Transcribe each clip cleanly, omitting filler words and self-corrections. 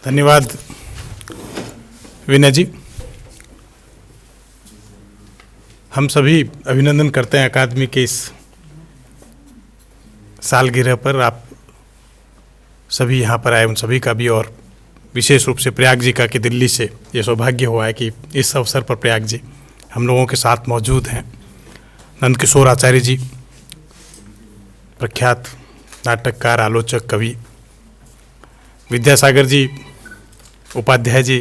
धन्यवाद विनय जी। हम सभी अभिनंदन करते हैं अकादमी के इस सालगिरह पर। आप सभी यहाँ पर आए उन सभी का भी, और विशेष रूप से प्रयाग जी का कि दिल्ली से ये सौभाग्य हुआ है कि इस अवसर पर प्रयाग जी हम लोगों के साथ मौजूद हैं। नंदकिशोर आचार्य जी, प्रख्यात नाटककार, आलोचक, कवि, विद्यासागर जी उपाध्याय जी,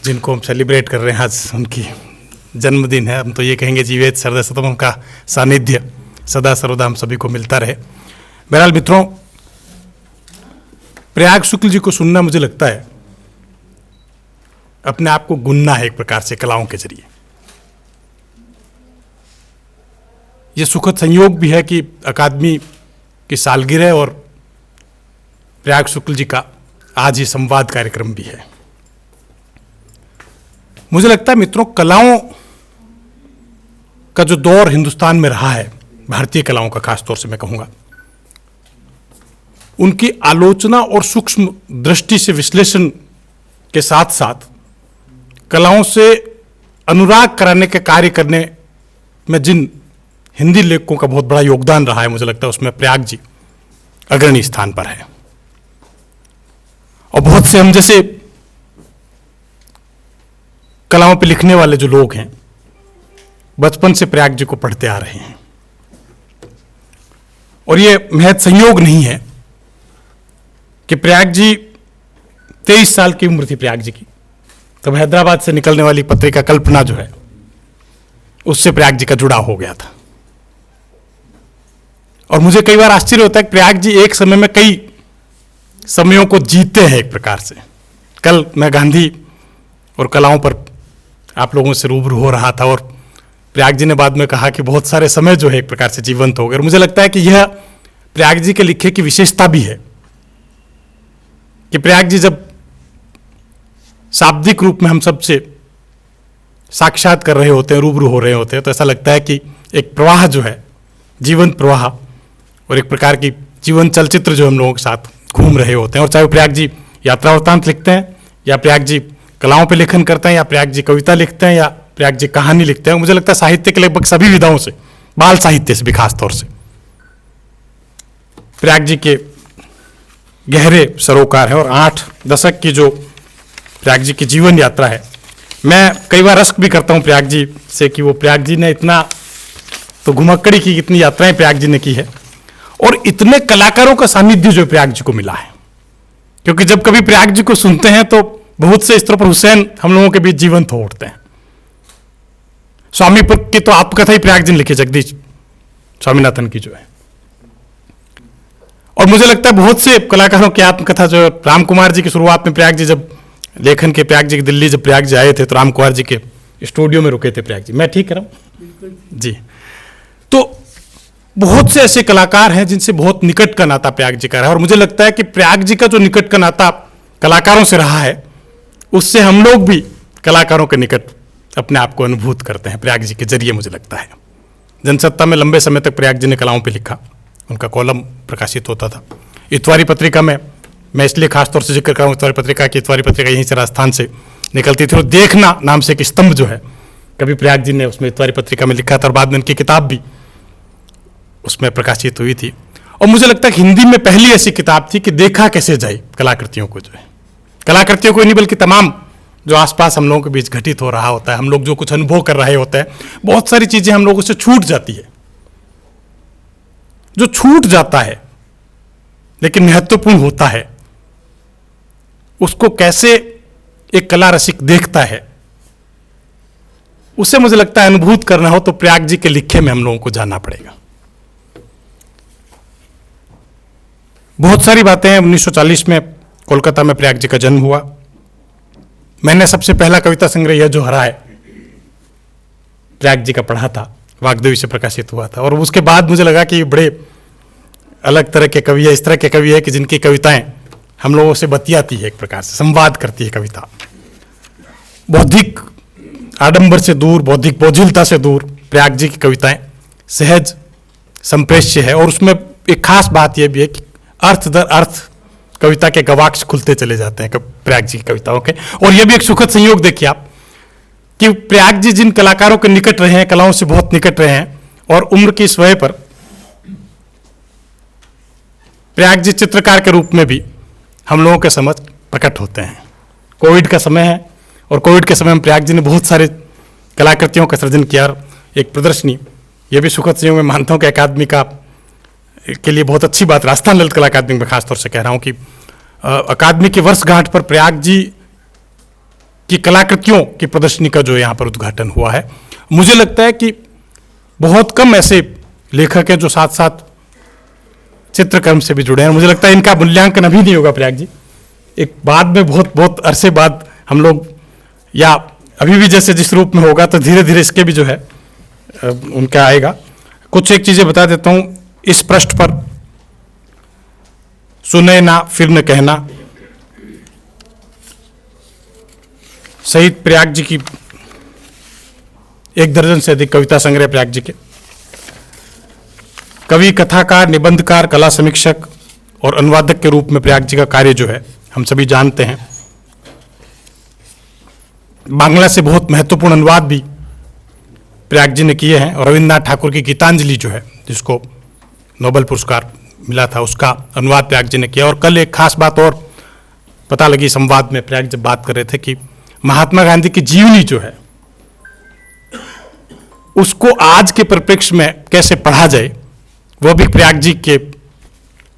जिनको हम सेलिब्रेट कर रहे हैं, आज उनकी जन्मदिन है। हम तो ये कहेंगे जीवेत सर्वसतम का सानिध्य सदा सर्वदा हम सभी को मिलता रहे। बहरहाल मित्रों, प्रयाग शुक्ल जी को सुनना मुझे लगता है अपने आप को गुनना है एक प्रकार से कलाओं के जरिए। ये सुखद संयोग भी है कि अकादमी की सालगिरह और प्रयाग शुक्ल जी का आज ये संवाद कार्यक्रम भी है। मुझे लगता है मित्रों, कलाओं का जो दौर हिंदुस्तान में रहा है, भारतीय कलाओं का खास तौर से मैं कहूंगा, उनकी आलोचना और सूक्ष्म दृष्टि से विश्लेषण के साथ साथ कलाओं से अनुराग कराने के कार्य करने में जिन हिंदी लेखकों का बहुत बड़ा योगदान रहा है, मुझे लगता है उसमें प्रयाग जी अग्रणी स्थान पर है। और बहुत से हम जैसे कलाओं पे लिखने वाले जो लोग हैं, बचपन से प्रयाग जी को पढ़ते आ रहे हैं। और ये महज संयोग नहीं है कि प्रयाग जी 23 साल की उम्र थी प्रयाग जी की, तब हैदराबाद से निकलने वाली पत्रिका कल्पना जो है उससे प्रयाग जी का जुड़ाव हो गया था। और मुझे कई बार आश्चर्य होता है कि प्रयाग जी एक समय में कई समयों को जीते हैं एक प्रकार से। कल मैं गांधी और कलाओं पर आप लोगों से रूबरू हो रहा था और प्रयाग जी ने बाद में कहा कि बहुत सारे समय जो है एक प्रकार से जीवंत हो गए। और मुझे लगता है कि यह प्रयाग जी के लिखे की विशेषता भी है कि प्रयाग जी जब शाब्दिक रूप में हम सबसे साक्षात कर रहे होते हैं, रूबरू हो रहे होते हैं, तो ऐसा लगता है कि एक प्रवाह जो है, जीवंत प्रवाह और एक प्रकार की जीवन चलचित्र जो हम लोगों के साथ घूम रहे होते हैं। और चाहे प्रयाग जी यात्रा वृत्तांत लिखते हैं, या प्रयाग जी कलाओं पे लेखन करते हैं, या प्रयाग जी कविता लिखते हैं, या प्रयाग जी कहानी लिखते हैं, मुझे लगता है साहित्य के लगभग सभी विधाओं से, बाल साहित्य से भी खास तौर से प्रयाग जी के गहरे सरोकार है। और 8 दशक की जो प्रयाग जी की जीवन यात्रा है, मैं कई बार रश्क भी करता हूँ प्रयाग जी से कि वो प्रयाग जी ने इतना तो घुमक्कड़ी की इतनी यात्राएं प्रयाग जी ने की है, और इतने कलाकारों का सानिध्य जो प्रयाग जी को मिला है। क्योंकि जब कभी प्रयाग जी को सुनते हैं तो बहुत से स्त्रों पर हुसैन हम लोगों के बीच जीवंत हो उठते हैं। स्वामी पर की तो आत्मकथा ही प्रयाग जी ने लिखी, जगदीश स्वामीनाथन की जो है। और मुझे लगता है बहुत से कलाकारों की आत्मकथा जो राम कुमार जी की शुरुआत में प्रयाग जी जब लेखन के, प्रयाग जी दिल्ली जब प्रयाग जी आए थे तो राम कुमार जी के स्टूडियो में रुके थे प्रयाग जी। मैं ठीक कर रहा हूं जी। तो बहुत से ऐसे कलाकार हैं जिनसे बहुत निकट का नाता प्रयाग जी का रहा है। और मुझे लगता है कि प्रयाग जी का जो निकट का नाता कलाकारों से रहा है, उससे हम लोग भी कलाकारों के निकट अपने आप को अनुभूत करते हैं प्रयाग जी के जरिए। मुझे लगता है जनसत्ता में लंबे समय तक प्रयाग जी ने कलाओं पे लिखा, उनका कॉलम प्रकाशित होता था। इतवारी पत्रिका में मैं इसलिए खासतौर से जिक्र कर रहा हूँ इतवारी पत्रिका की, इतवारी पत्रिका यहीं से राजस्थान से निकलती थी। और देखना नाम से एक स्तंभ जो है, कभी प्रयाग जी ने उसमें इतवारी पत्रिका में लिखा था, और बाद में उनकी किताब भी उसमें प्रकाशित हुई थी। और मुझे लगता है कि हिंदी में पहली ऐसी किताब थी कि देखा कैसे जाए कलाकृतियों को, जो है कलाकृतियों को नहीं बल्कि तमाम जो आसपास हम लोगों के बीच घटित हो रहा होता है, हम लोग जो कुछ अनुभव कर रहे होते हैं, बहुत सारी चीजें हम लोगों से छूट जाती है। जो छूट जाता है लेकिन महत्वपूर्ण होता है, उसको कैसे एक कला रसिक देखता है, उसे मुझे लगता है अनुभूत करना हो तो प्रयाग जी के लिखे में हम लोगों को जाना पड़ेगा। बहुत सारी बातें हैं। 1940 में कोलकाता में प्रयाग जी का जन्म हुआ। मैंने सबसे पहला कविता संग्रह यह जो हरा है प्रयाग जी का पढ़ा था, वाग्देवी से प्रकाशित हुआ था। और उसके बाद मुझे लगा कि बड़े अलग तरह के कवि है, इस तरह के कवि है कि जिनकी कविताएं हम लोगों से बतियाती है, एक प्रकार से संवाद करती है कविता। बौद्धिक आडंबर से दूर, बौद्धिक बोझिलता से दूर प्रयाग जी की कविताएं सहज संप्रेष्य है। और उसमें एक खास बात यह भी है कि अर्थ दर अर्थ कविता के गवाक्ष खुलते चले जाते हैं प्रयाग जी की कविताओं के। और ये भी एक सुखद संयोग देखिए आप कि प्रयाग जी जिन कलाकारों के निकट रहे हैं, कलाओं से बहुत निकट रहे हैं, और उम्र की इस वजह पर प्रयाग जी चित्रकार के रूप में भी हम लोगों के समझ प्रकट होते हैं। कोविड का समय है और कोविड के समय में प्रयाग जी ने बहुत सारे कलाकृतियों का सृजन किया। एक प्रदर्शनी, ये भी सुखद संयोग में मानता हूँ कि अकादमी का के लिए बहुत अच्छी बात, राजस्थान ललित कला अकादमी में खासतौर से कह रहा हूँ कि अकादमी की वर्षगांठ पर प्रयाग जी की कलाकृतियों की प्रदर्शनी का जो यहाँ पर उद्घाटन हुआ है। मुझे लगता है कि बहुत कम ऐसे लेखक हैं जो साथ साथ चित्रकर्म से भी जुड़े हैं। मुझे लगता है इनका मूल्यांकन अभी नहीं होगा प्रयाग जी, एक बाद में बहुत अरसे बाद हम लोग, या अभी भी जैसे जिस रूप में होगा तो धीरे धीरे इसके भी जो है उनका आएगा। कुछ एक चीज़ें बता देता हूँ इस पृष्ठ पर। सुने ना फिर न कहना, शहीद प्रयाग जी की 1 दर्जन से अधिक कविता संग्रह प्रयाग जी के। कवि, कथाकार, निबंधकार, कला समीक्षक और अनुवादक के रूप में प्रयाग जी का कार्य जो है हम सभी जानते हैं। बांग्ला से बहुत महत्वपूर्ण अनुवाद भी प्रयाग जी ने किए हैं, और रविन्द्रनाथ ठाकुर की गीतांजलि जो है, जिसको नोबेल पुरस्कार मिला था, उसका अनुवाद प्रयाग जी ने किया। और कल एक खास बात और पता लगी संवाद में, प्रयाग जब बात कर रहे थे कि महात्मा गांधी की जीवनी जो है उसको आज के परिप्रेक्ष्य में कैसे पढ़ा जाए, वह भी प्रयाग जी के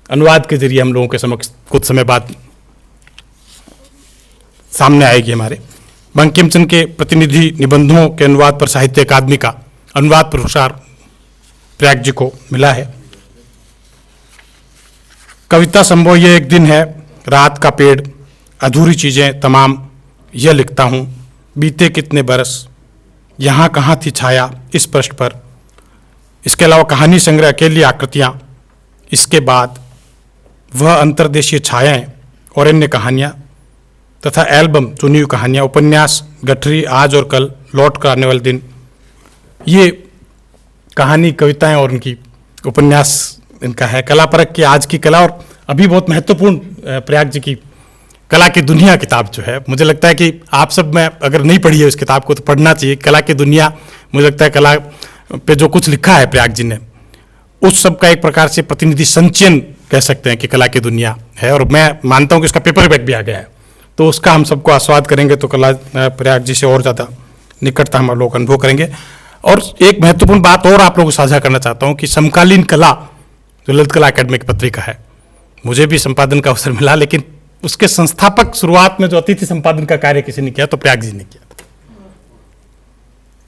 अनुवाद के जरिए हम लोगों के समक्ष कुछ समय बाद सामने आएगी। हमारे बंकिम चंद्र के प्रतिनिधि निबंधों के अनुवाद पर साहित्य अकादमी का अनुवाद पुरस्कार प्रयाग जी को मिला है। कविता संभव ये एक दिन है, रात का पेड़, अधूरी चीजें तमाम, यह लिखता हूँ, बीते कितने बरस, यहाँ कहाँ थी छाया इस पृष्ठ पर। इसके अलावा कहानी संग्रह, अकेली आकृतियाँ, इसके बाद वह अंतर्देशीय छायाएं और अन्य कहानियाँ तथा एल्बम, चुनी हुई कहानियाँ, उपन्यास, गठरी, आज और कल, लौट कर आने वाले दिन। ये कहानी, कविताएं और उनकी उपन्यास इनका है। कला परख की आज की कला, और अभी बहुत महत्वपूर्ण प्रयाग जी की कला की दुनिया किताब जो है, मुझे लगता है कि आप सब में अगर नहीं पढ़ी है इस किताब को तो पढ़ना चाहिए। कला की दुनिया, मुझे लगता है कला पे जो कुछ लिखा है प्रयाग जी ने, उस सब का एक प्रकार से प्रतिनिधि संचयन कह सकते हैं कि कला की दुनिया है। और मैं मानता हूँ कि इसका पेपर बैक भी आ गया है, तो उसका हम सबको आस्वाद करेंगे तो कला प्रयाग जी से और ज़्यादा निकटता हम लोग अनुभव करेंगे। और एक महत्वपूर्ण बात और आप लोगों को साझा करना चाहता हूँ कि समकालीन कला जो ललित कला अकादमी की पत्रिका है, मुझे भी संपादन का अवसर मिला, लेकिन उसके संस्थापक शुरुआत में जो अतिथि संपादन का कार्य किसी ने किया तो प्रयाग जी ने किया था।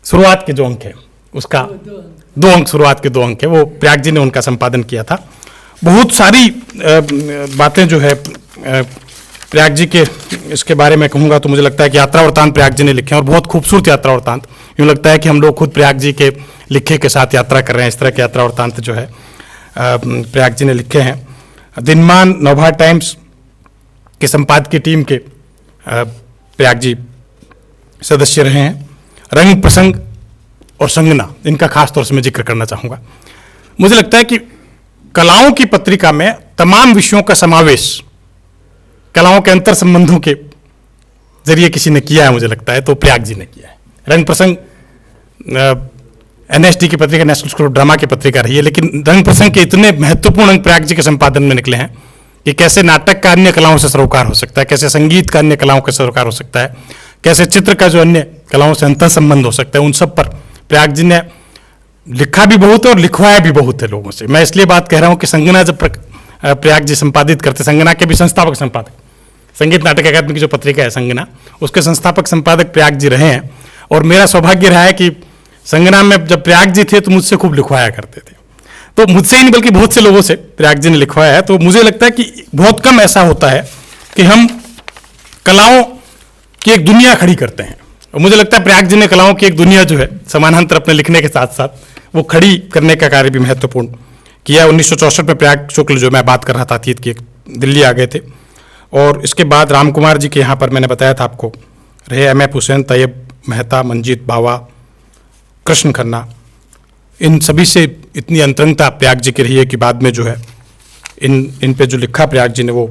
शुरुआत के जो अंक है उसका 2 अंक, शुरुआत के 2 अंक है, वो प्रयाग जी ने उनका संपादन किया था। बहुत सारी बातें जो है प्रयाग जी के इसके बारे में कहूँगा तो मुझे लगता है कि यात्रा वृत्तांत प्रयाग जी ने लिखे हैं, और बहुत खूबसूरत यात्रा वृत्तांत। यूँ लगता है कि हम लोग खुद प्रयाग जी के लिखे के साथ यात्रा कर रहे हैं। इस तरह के यात्रा वृत्तांत जो है प्रयाग जी ने लिखे हैं। दिनमान, नवभारत टाइम्स के संपादकीय टीम के प्रयाग जी सदस्य रहे हैं। रंग, प्रसंग और संगना, इनका खास तौर से मैं जिक्र करना चाहूँगा। मुझे लगता है कि कलाओं की पत्रिका में तमाम विषयों का समावेश कलाओं के अंतर संबंधों के जरिए किसी ने किया है, मुझे लगता है तो प्रयाग जी ने किया है। रंग प्रसंग NSD की पत्रिका, नेशनल स्कूल ऑफ ड्रामा की पत्रिका रही है, लेकिन रंग प्रसंग के इतने महत्वपूर्ण अंक प्रयाग जी के संपादन में निकले हैं कि कैसे नाटक का अन्य कलाओं से सरोकार हो सकता है, कैसे संगीत का अन्य कलाओं का सरोकार हो सकता है, कैसे चित्र का जो अन्य कलाओं से अंतर संबंध हो सकता है, उन सब पर प्रयाग जी ने लिखा भी बहुत है और लिखवाया भी बहुत है लोगों से। मैं इसलिए बात कह रहा हूँ कि संगना जब प्रयाग जी संपादित करते, संगना के भी संस्थापक संपादक, संगीत नाटक अकादमी की जो पत्रिका है संगना, उसके संस्थापक संपादक प्रयाग जी रहे हैं। और मेरा सौभाग्य रहा है कि संगना में जब प्रयाग जी थे तो मुझसे खूब लिखवाया करते थे, तो मुझसे ही नहीं बल्कि बहुत से लोगों से प्रयाग जी ने लिखवाया है। तो मुझे लगता है कि बहुत कम ऐसा होता है कि हम कलाओं की एक दुनिया खड़ी करते हैं, और मुझे लगता है प्रयाग जी ने कलाओं की एक दुनिया जो है समानांतर अपने लिखने के साथ साथ वो खड़ी करने का कार्य भी महत्वपूर्ण किया। 1964 में प्रयाग शुक्ल जो मैं बात कर रहा था अतीत की, दिल्ली आ गए थे, और इसके बाद राम कुमार जी के यहाँ पर मैंने बताया था आपको रहे, M.F. हुसैन, तैयब मेहता, मंजीत बावा, कृष्ण खन्ना, इन सभी से इतनी अंतरंगता प्रयाग जी की रही है कि बाद में जो है इन पे जो लिखा प्रयाग जी ने वो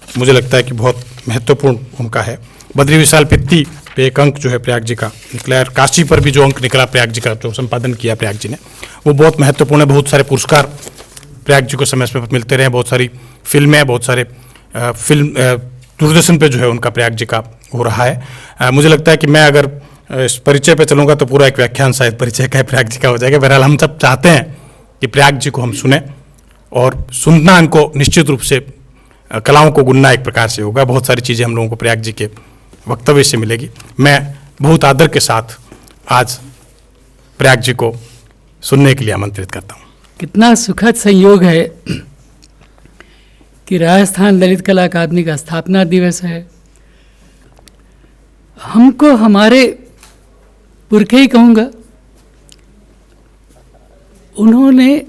मुझे लगता है कि बहुत महत्वपूर्ण उनका है। बद्री विशाल पित्ती पे एक अंक जो है प्रयाग जी का निकला, और काशी पर भी जो अंक निकला प्रयाग जी का, जो संपादन किया प्रयाग जी ने, वो बहुत महत्वपूर्ण है। बहुत सारे पुरस्कार प्रयाग जी को समय समय पर मिलते रहे, बहुत सारी फिल्में, बहुत सारे दूरदर्शन पे जो है उनका प्रयाग जी का हो रहा है। मुझे लगता है कि मैं अगर इस परिचय पे चलूँगा तो पूरा एक व्याख्यान शायद परिचय का प्रयाग जी का हो जाएगा। बहरहाल हम सब चाहते हैं कि प्रयाग जी को हम सुने, और सुनना इनको निश्चित रूप से कलाओं को गुनना एक प्रकार से होगा। बहुत सारी चीज़ें हम लोगों को प्रयाग जी के वक्तव्य से मिलेगी। मैं बहुत आदर के साथ आज प्रयाग जी को सुनने के लिए आमंत्रित करता हूँ। कितना सुखद संयोग है कि राजस्थान ललित कला अकादमी का स्थापना दिवस है। हमको हमारे पुरखे ही कहूँगा, उन्होंने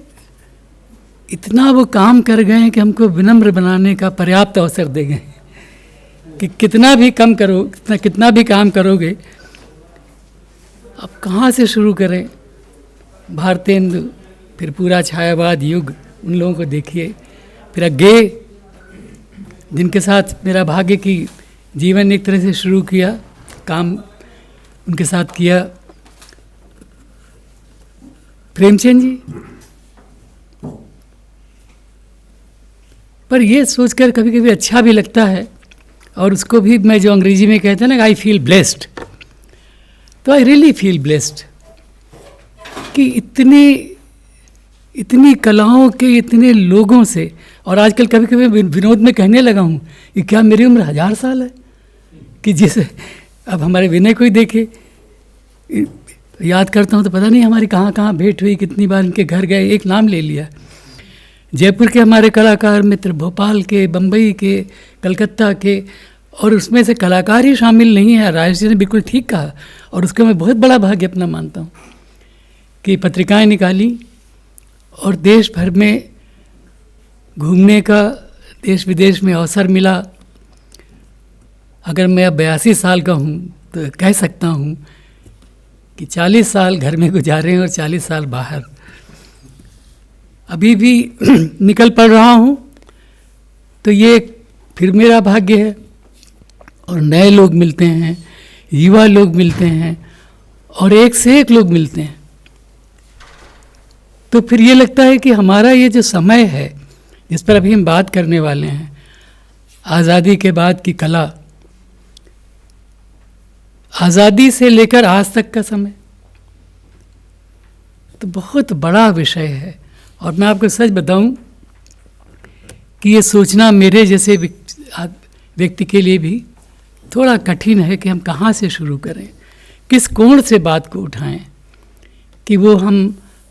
इतना वो काम कर गए हैं कि हमको विनम्र बनाने का पर्याप्त अवसर दे गए कि कितना भी कम करो, कितना भी काम करोगे, अब कहाँ से शुरू करें। भारतेंदु, फिर पूरा छायावाद युग, उन लोगों को देखिए, फिर अज्ञे जिनके साथ मेरा भाग्य की जीवन एक तरह से शुरू किया, काम उनके साथ किया, प्रेमचंद जी। पर ये सोचकर कभी कभी अच्छा भी लगता है, और उसको भी मैं जो अंग्रेजी में कहते हैं ना, आई फील ब्लेस्ड, तो आई रियली फील ब्लेस्ड कि इतनी कलाओं के इतने लोगों से। और आजकल कभी कभी विनोद में कहने लगा हूँ कि क्या मेरी उम्र 1000 साल है, कि जिसे अब हमारे विनय को ही देखे, याद करता हूँ तो पता नहीं हमारी कहाँ कहाँ भेंट हुई, कितनी बार इनके घर गए। एक नाम ले लिया, जयपुर के हमारे कलाकार मित्र, भोपाल के, बम्बई के, कलकत्ता के, और उसमें से कलाकार ही शामिल नहीं है। राजेश जी ने बिल्कुल ठीक कहा, और उसका मैं बहुत बड़ा भाग्य अपना मानता हूँ कि पत्रिकाएं निकाली और देश भर में घूमने का, देश विदेश में अवसर मिला। अगर मैं अब 82 साल का हूँ तो कह सकता हूँ कि 40 साल घर में गुजारे हैं और 40 साल बाहर। अभी भी निकल पड़ रहा हूँ, तो ये फिर मेरा भाग्य है। और नए लोग मिलते हैं, युवा लोग मिलते हैं, और एक से एक लोग मिलते हैं, तो फिर ये लगता है कि हमारा ये जो समय है जिस पर अभी हम बात करने वाले हैं, आज़ादी के बाद की कला, आज़ादी से लेकर आज तक का समय, तो बहुत बड़ा विषय है। और मैं आपको सच बताऊं कि ये सोचना मेरे जैसे व्यक्ति के लिए भी थोड़ा कठिन है कि हम कहाँ से शुरू करें, किस कोण से बात को उठाएं, कि वो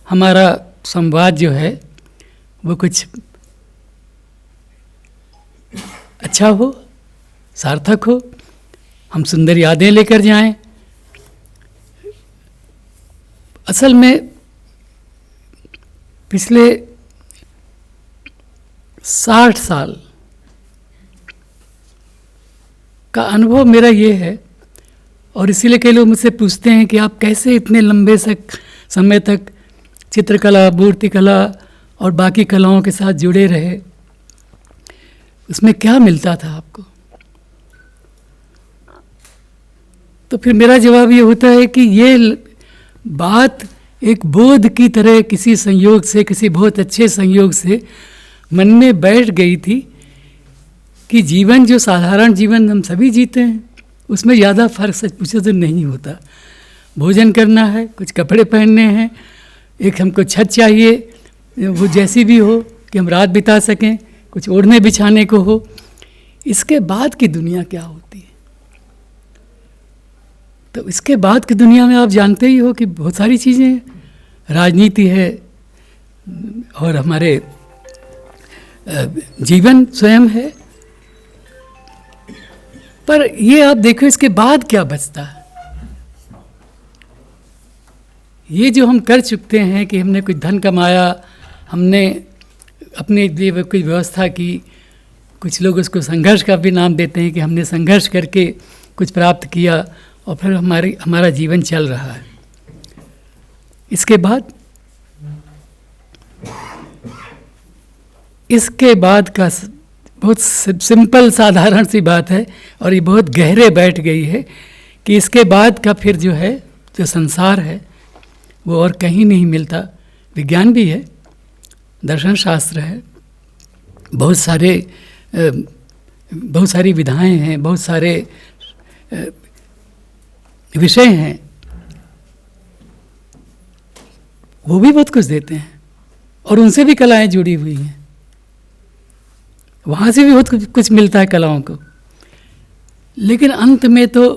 हमारा संवाद जो है वो कुछ अच्छा हो, सार्थक हो, हम सुंदर यादें लेकर जाएं। असल में पिछले 60 साल का अनुभव मेरा ये है, और इसीलिए कई लोग मुझसे पूछते हैं कि आप कैसे इतने लंबे समय तक चित्रकला, मूर्तिकला और बाकी कलाओं के साथ जुड़े रहे, उसमें क्या मिलता था आपको। तो फिर मेरा जवाब ये होता है कि ये बात एक बोध की तरह किसी संयोग से, किसी बहुत अच्छे संयोग से मन में बैठ गई थी कि जीवन, जो साधारण जीवन हम सभी जीते हैं, उसमें ज़्यादा फर्क सच पूछे तो नहीं होता। भोजन करना है, कुछ कपड़े पहनने हैं, एक हमको छत चाहिए, वो जैसी भी हो कि हम रात बिता सकें, कुछ ओढ़ने बिछाने को हो। इसके बाद की दुनिया क्या होती है? तो इसके बाद की दुनिया में आप जानते ही हो कि बहुत सारी चीज़ें हैं, राजनीति है, और हमारे जीवन स्वयं है। पर ये आप देखो, इसके बाद क्या बचता है? ये जो हम कर चुकते हैं कि हमने कुछ धन कमाया, हमने अपने लिए कोई व्यवस्था की, कुछ लोग उसको संघर्ष का भी नाम देते हैं कि हमने संघर्ष करके कुछ प्राप्त किया, और फिर हमारा जीवन चल रहा है। इसके बाद का बहुत सिंपल साधारण सी बात है और ये बहुत गहरे बैठ गई है कि इसके बाद का फिर जो है, जो संसार है वो और कहीं नहीं मिलता। विज्ञान भी है, दर्शन शास्त्र है, बहुत सारी विधाएं हैं, बहुत सारे विषय हैं, वो भी बहुत कुछ देते हैं और उनसे भी कलाएं जुड़ी हुई हैं, वहाँ से भी बहुत कुछ मिलता है कलाओं को। लेकिन अंत में तो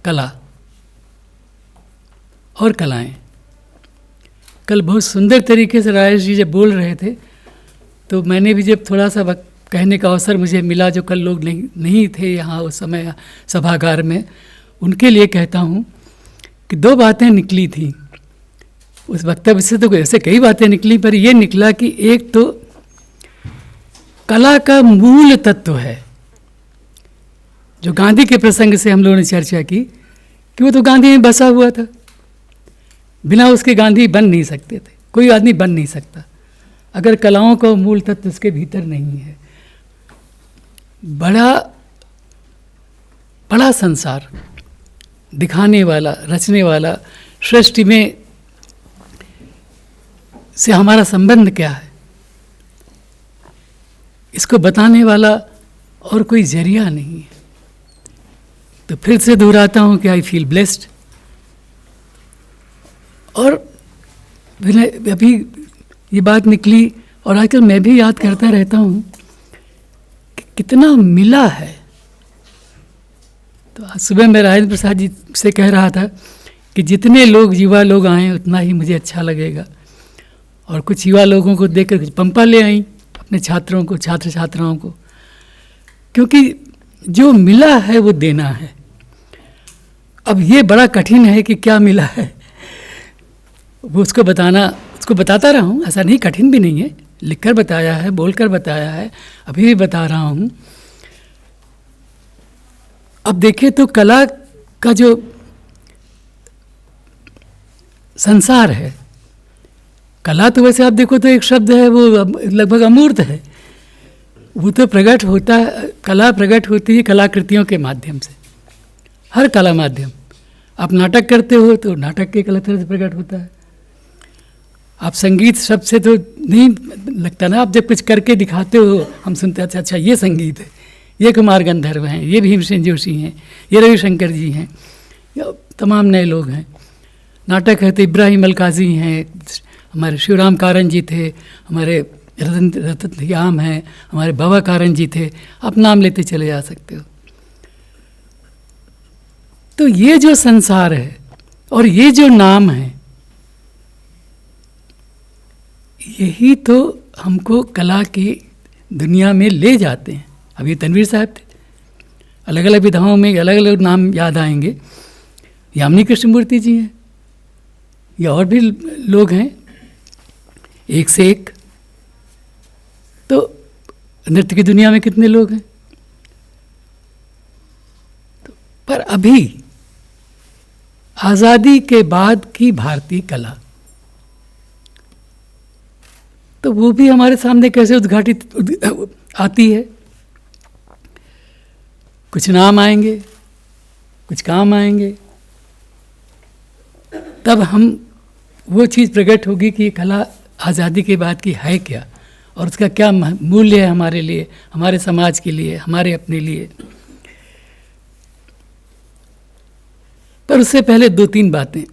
कला और कलाएं। कल बहुत सुंदर तरीके से राजेश जी जब बोल रहे थे तो मैंने भी जब थोड़ा सा वक्त कहने का अवसर मुझे मिला, जो कल लोग नहीं थे यहाँ उस समय सभागार में, उनके लिए कहता हूँ कि 2 बातें निकली थी उस वक्तव्य से। तो ऐसे कई बातें निकली, पर ये निकला कि एक तो कला का मूल तत्व है, जो गांधी के प्रसंग से हम लोगों ने चर्चा की कि वो तो गांधी में बसा हुआ था, बिना उसके गांधी बन नहीं सकते थे, कोई आदमी बन नहीं सकता अगर कलाओं का मूल तत्व उसके भीतर नहीं है। बड़ा संसार दिखाने वाला, रचने वाला, सृष्टि में से हमारा संबंध क्या है, इसको बताने वाला और कोई जरिया नहीं है। तो फिर से दोहराता हूँ कि आई फील ब्लेस्ड। और अभी ये बात निकली और आजकल मैं भी याद करता रहता हूँ कि कितना मिला है। तो आज सुबह मैं राजेंद्र प्रसाद जी से कह रहा था कि जितने लोग युवा लोग आए उतना ही मुझे अच्छा लगेगा, और कुछ युवा लोगों को देखकर कुछ पंपा ले आई अपने छात्रों को, छात्र छात्राओं को, क्योंकि जो मिला है वो देना है। अब ये बड़ा कठिन है कि क्या मिला है वो उसको बताता रहा हूँ, ऐसा नहीं, कठिन भी नहीं है, लिखकर बताया है, बोलकर बताया है, अभी भी बता रहा हूँ। अब देखिए तो कला का जो संसार है, कला तो वैसे आप देखो तो एक शब्द है, वो लगभग अमूर्त है, वो तो प्रकट होता है, कला प्रकट होती है कलाकृतियों के माध्यम से, हर कला माध्यम। आप नाटक करते हो तो नाटक के कला तरह से प्रकट होता है। आप संगीत शब्द से तो नहीं लगता ना, आप जब कुछ करके दिखाते हो हम सुनते हैं अच्छा ये संगीत है, ये कुमार गंधर्व हैं, ये भीमसेन जोशी हैं, ये रविशंकर जी हैं, तमाम नए लोग हैं। नाटक है तो इब्राहिम अलकाजी हैं, हमारे शिवराम कारन जी थे, हमारे रतन याम हैं, हमारे बाबा कारन जी थे, आप नाम लेते चले जा सकते हो। तो ये जो संसार है और ये जो नाम है, यही तो हमको कला की दुनिया में ले जाते हैं। अभी तनवीर साहब थे, अलग अलग विधाओं में अलग अलग नाम याद आएंगे, यामिनी कृष्णमूर्ति जी हैं, या और भी लोग हैं, एक से एक। तो नृत्य की दुनिया में कितने लोग हैं। तो पर अभी आज़ादी के बाद की भारतीय कला, तो वो भी हमारे सामने कैसे उद्घाटित आती है। कुछ नाम आएंगे, कुछ काम आएंगे, तब हम वो चीज़ प्रकट होगी कि कला आज़ादी के बाद की है क्या और उसका क्या मूल्य है हमारे लिए, हमारे समाज के लिए, हमारे अपने लिए। पर उससे पहले 2-3 बातें।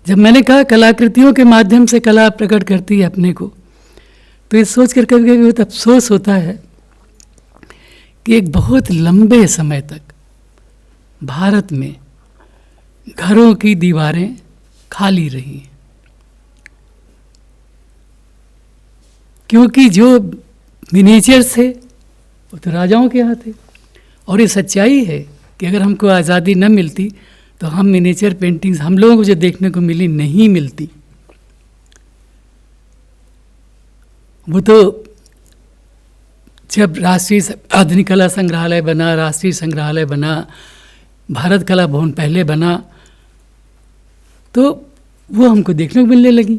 जब मैंने कहा कलाकृतियों के माध्यम से कला प्रकट करती है अपने को, तो ये सोच कर कभी कभी बहुत अफसोस होता है कि एक बहुत लंबे समय तक भारत में घरों की दीवारें खाली रही, क्योंकि जो मिनिएचर्स थे वो तो राजाओं के यहाँ थे। और ये सच्चाई है कि अगर हमको आज़ादी न मिलती तो हम मिनिएचर पेंटिंग्स हम लोगों को जो देखने को मिली नहीं मिलती। वो तो जब राष्ट्रीय आधुनिक कला संग्रहालय बना, राष्ट्रीय संग्रहालय बना, भारत कला भवन पहले बना, तो वो हमको देखने को मिलने लगी।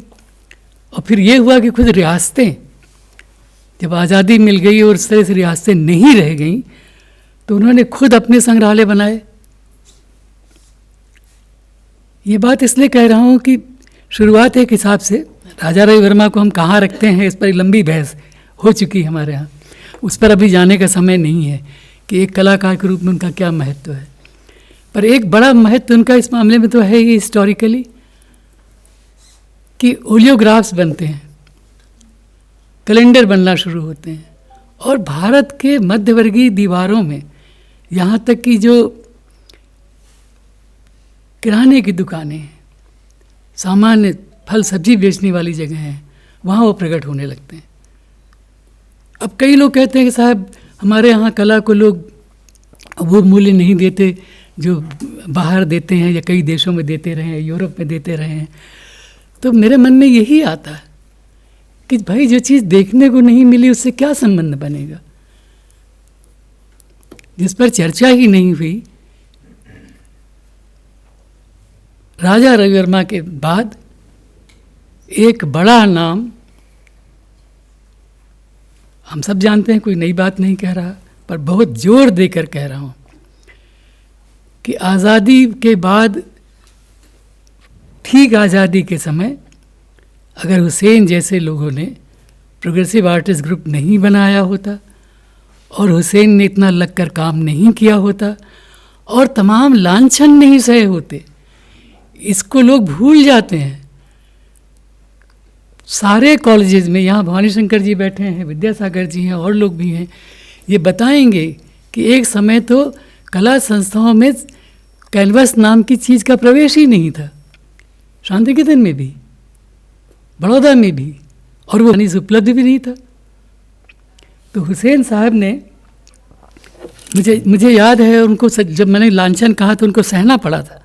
और फिर ये हुआ कि खुद रियासतें, जब आज़ादी मिल गई और इस तरह से रियासतें नहीं रह गईं, तो उन्होंने खुद अपने संग्रहालय बनाए। ये बात इसलिए कह रहा हूँ कि शुरुआत एक हिसाब से राजा रवि वर्मा को हम कहाँ रखते हैं, इस पर एक लंबी बहस हो चुकी है हमारे यहाँ। उस पर अभी जाने का समय नहीं है कि एक कलाकार के रूप में उनका क्या महत्व है। पर एक बड़ा महत्व उनका इस मामले में तो है ही हिस्टोरिकली, कि ओलियोग्राफ्स बनते हैं, कैलेंडर बनना शुरू होते हैं, और भारत के मध्यवर्गीय दीवारों में यहाँ तक कि जो किराने की दुकानें हैं, सामान्य फल सब्जी बेचने वाली जगह हैं, वहाँ वो प्रकट होने लगते हैं। अब कई लोग कहते हैं कि साहब हमारे यहाँ कला को लोग वो मूल्य नहीं देते जो बाहर देते हैं या कई देशों में देते रहे हैं, यूरोप में देते रहे हैं। तो मेरे मन में यही आता है कि भाई जो चीज़ देखने को नहीं मिली उससे क्या संबंध बनेगा, जिस पर चर्चा ही नहीं हुई। राजा रवि वर्मा के बाद एक बड़ा नाम, हम सब जानते हैं, कोई नई बात नहीं कह रहा, पर बहुत जोर देकर कह रहा हूँ कि आज़ादी के बाद, ठीक आज़ादी के समय, अगर हुसैन जैसे लोगों ने प्रोग्रेसिव आर्टिस्ट ग्रुप नहीं बनाया होता और हुसैन ने इतना लगकर काम नहीं किया होता और तमाम लांछन नहीं सहे होते, इसको लोग भूल जाते हैं। सारे कॉलेजेस में, यहाँ भवानी शंकर जी बैठे हैं, विद्यासागर जी हैं, और लोग भी हैं, ये बताएंगे कि एक समय तो कला संस्थाओं में कैनवस नाम की चीज़ का प्रवेश ही नहीं था, शांति निकेतन में भी, बड़ौदा में भी, और वो उपलब्ध भी नहीं था। तो हुसैन साहब ने, मुझे याद है उनको, जब मैंने लांछन कहा तो उनको सहना पड़ा था।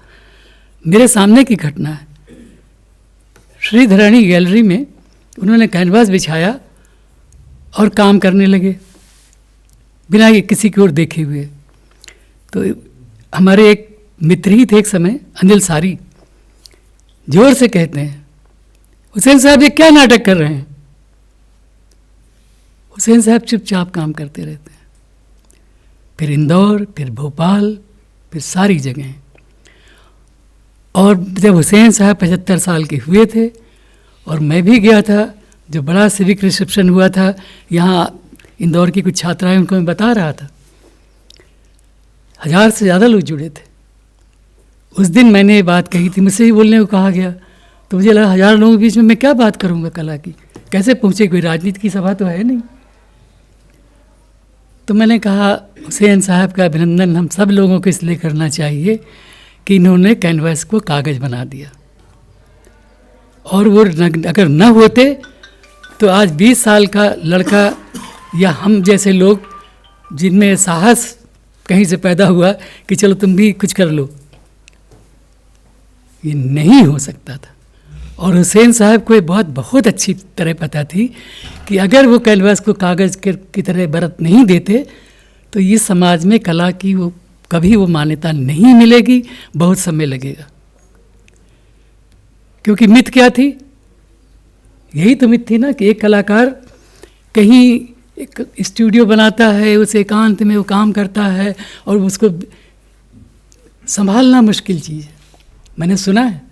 मेरे सामने की घटना है, श्रीधरणी गैलरी में उन्होंने कैनवास बिछाया और काम करने लगे बिना ये किसी की ओर देखे हुए। तो हमारे एक मित्र ही थे एक समय, अनिल सारी, जोर से कहते हैं, हुसैन साहब ये क्या नाटक कर रहे हैं। हुसैन साहब चुपचाप काम करते रहते हैं, फिर इंदौर, फिर भोपाल, फिर सारी जगह। और जब हुसैन साहब 75 साल के हुए थे और मैं भी गया था, जो बड़ा सिविक रिसेप्शन हुआ था यहाँ, इंदौर की कुछ छात्राएं, उनको मैं बता रहा था, 1000 से ज़्यादा लोग जुड़े थे। उस दिन मैंने ये बात कही थी, मुझसे ही बोलने को कहा गया, तो मुझे लगा 1000 लोगों के बीच में मैं क्या बात करूँगा कला की, कैसे पहुँचे, कोई राजनीति की सभा तो है नहीं। तो मैंने कहा हुसैन साहब का अभिनंदन हम सब लोगों को इसलिए करना चाहिए कि इन्होंने कैनवास को कागज़ बना दिया, और वो अगर न होते तो आज 20 साल का लड़का या हम जैसे लोग, जिनमें साहस कहीं से पैदा हुआ कि चलो तुम भी कुछ कर लो, ये नहीं हो सकता था। और हुसैन साहब को बहुत अच्छी तरह पता थी कि अगर वो कैनवास को कागज़ की तरह बरत नहीं देते तो ये समाज में कला की वो कभी वो मान्यता नहीं मिलेगी, बहुत समय लगेगा। क्योंकि मिथ क्या थी, यही तो मिथ थी ना कि एक कलाकार कहीं एक स्टूडियो बनाता है, उस एकांत में वो काम करता है और उसको संभालना मुश्किल चीज़ है। मैंने सुना है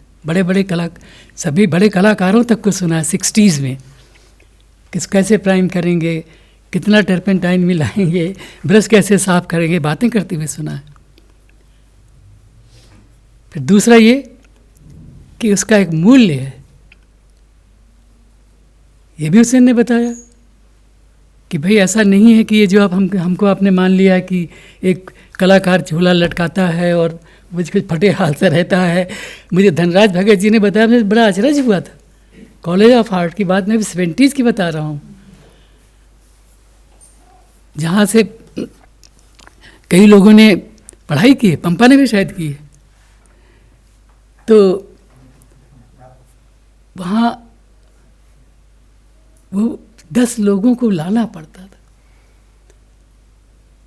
सभी बड़े कलाकारों तक को सुना है 60s में, कैसे प्राइम करेंगे, कितना टर्पेंटाइन मिलाएंगे, ब्रश कैसे साफ करेंगे, बातें करते हुए सुना है। फिर दूसरा ये कि उसका एक मूल्य है, ये भी हुसैन ने बताया कि भाई ऐसा नहीं है कि ये जो आप हमको आपने मान लिया कि एक कलाकार झोला लटकाता है और मुझको फटे हाल से रहता है। मुझे धनराज भगत जी ने बताया, मुझे बड़ा अचरज हुआ था, कॉलेज ऑफ आर्ट की बात मैं भी 70s की बता रहा हूँ, जहाँ से कई लोगों ने पढ़ाई की है, पंपा ने भी शायद की है। तो वहाँ वो 10 लोगों को लाना पड़ता था।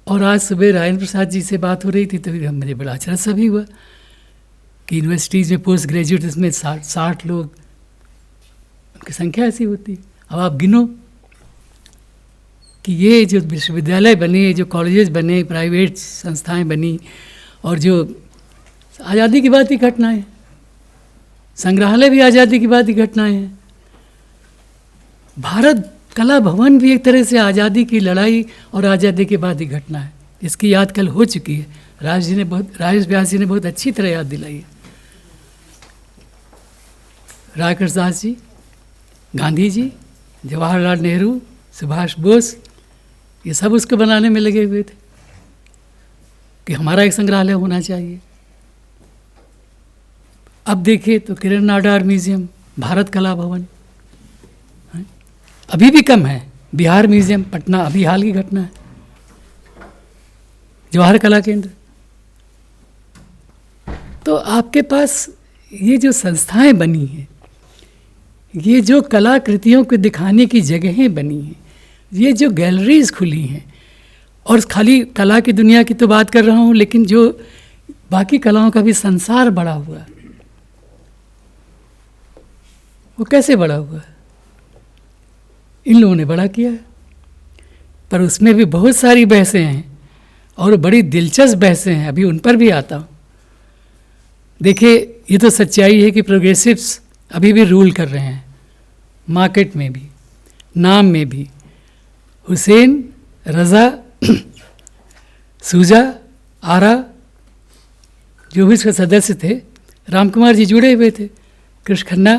और आज सुबह राजेंद्र प्रसाद जी से बात हो रही थी तो मुझे बड़ा अचरज सा भी हुआ कि यूनिवर्सिटीज़ में पोस्ट ग्रेजुएट इसमें 60 लोग, उनकी संख्या ऐसी होती है। अब आप गिनो कि ये जो विश्वविद्यालय बने, जो कॉलेजेस बने, प्राइवेट संस्थाएं बनी, और जो आज़ादी की बाद की घटनाएं, संग्रहालय भी आज़ादी की बाद की घटनाएं हैं। भारत कला भवन भी एक तरह से आज़ादी की लड़ाई और आज़ादी के बाद की घटना है, इसकी याद कल हो चुकी है। राजेश व्यास जी ने बहुत अच्छी तरह याद दिलाई है। राजकृष्ण दास जी, गांधी जी, जवाहरलाल नेहरू, सुभाष बोस, ये सब उसको बनाने में लगे हुए थे कि हमारा एक संग्रहालय होना चाहिए। अब देखिए तो किरण नाडार म्यूजियम, भारत कला भवन, अभी भी कम है। बिहार म्यूजियम पटना, अभी हाल की घटना है। जवाहर कला केंद्र। तो आपके पास ये जो संस्थाएं बनी हैं, ये जो कलाकृतियों को दिखाने की जगहें बनी हैं, ये जो गैलरीज खुली हैं, और खाली कला की दुनिया की तो बात कर रहा हूँ, लेकिन जो बाकी कलाओं का भी संसार बड़ा हुआ, वो कैसे बड़ा हुआ? इन लोगों ने बड़ा किया है। पर उसमें भी बहुत सारी बहसें हैं और बड़ी दिलचस्प बहसें हैं, अभी उन पर भी आता हूँ। देखिए, ये तो सच्चाई है कि प्रोग्रेसिव्स अभी भी रूल कर रहे हैं, मार्केट में भी, नाम में भी। हुसैन, रज़ा, सूजा, आरा, जो भी इसके सदस्य थे, राम कुमार जी जुड़े हुए थे। कृष्ण खन्ना,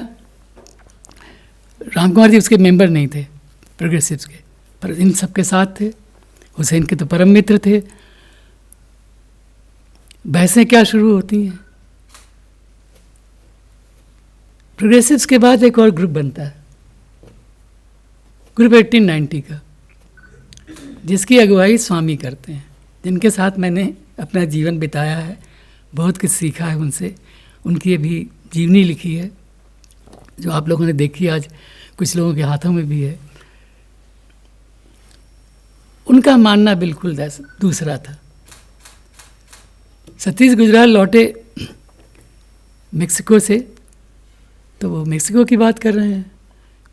राम कुमार जी उसके मेंबर नहीं थे प्रोग्रेसिव्स के, पर इन सब के साथ थे। हुसैन के तो परम मित्र थे। बहसें क्या शुरू होती हैं? प्रोग्रेसिव्स के बाद एक और ग्रुप बनता है, ग्रुप 1890 का, जिसकी अगुवाई स्वामी करते हैं, जिनके साथ मैंने अपना जीवन बिताया है, बहुत कुछ सीखा है उनसे। उनकी अभी जीवनी लिखी है, जो आप लोगों ने देखी, आज कुछ लोगों के हाथों में भी है। उनका मानना बिल्कुल दूसरा था। सतीश गुजराल लौटे मेक्सिको से, तो वो मेक्सिको की बात कर रहे हैं।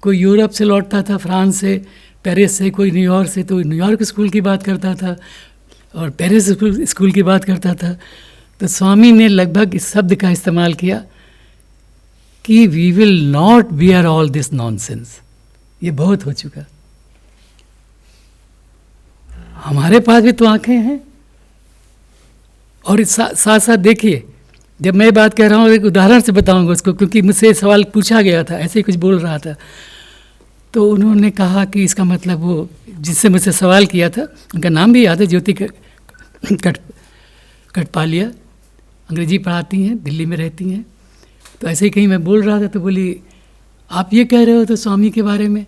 कोई यूरोप से लौटता था, फ्रांस से, पेरिस से, कोई न्यूयॉर्क से, तो न्यूयॉर्क स्कूल की बात करता था और पेरिस स्कूल की बात करता था। तो स्वामी ने लगभग इस शब्द का इस्तेमाल किया कि we will not bear all this nonsense. ये बहुत हो चुका। हमारे पास भी तो आंखें हैं। और साथ साथ देखिए, जब मैं बात कह रहा हूँ, एक उदाहरण से बताऊंगा उसको, क्योंकि मुझसे सवाल पूछा गया था, ऐसे ही कुछ बोल रहा था, तो उन्होंने कहा कि इसका मतलब, वो जिससे मुझसे सवाल किया था, उनका नाम भी याद है, ज्योति कटपालिया, अंग्रेजी पढ़ाती हैं, दिल्ली में रहती हैं। तो ऐसे ही कहीं मैं बोल रहा था, तो बोली, आप ये कह रहे हो तो स्वामी के बारे में,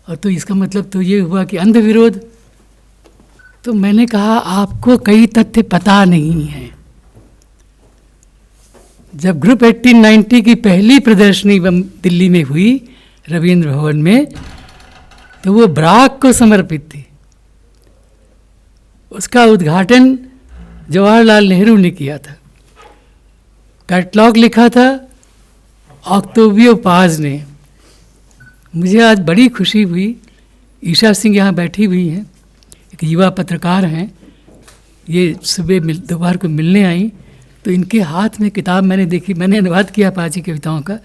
और तो इसका मतलब तो ये हुआ कि अंध विरोध। तो मैंने कहा, आपको कई तथ्य पता नहीं हैं। जब ग्रुप 1890 की पहली प्रदर्शनी दिल्ली में हुई, रविंद्र भवन में, तो वो ब्राक को समर्पित थी। उसका उद्घाटन जवाहरलाल नेहरू ने किया था। कैटलॉग लिखा था ऑक्टोवियो पाज ने। मुझे आज बड़ी खुशी हुई, ईशा सिंह यहाँ बैठी हुई हैं, एक युवा पत्रकार हैं, ये सुबह दोपहर को मिलने आई, तो इनके हाथ में किताब मैंने देखी, मैंने अनुवाद किया पाज की कविताओं का।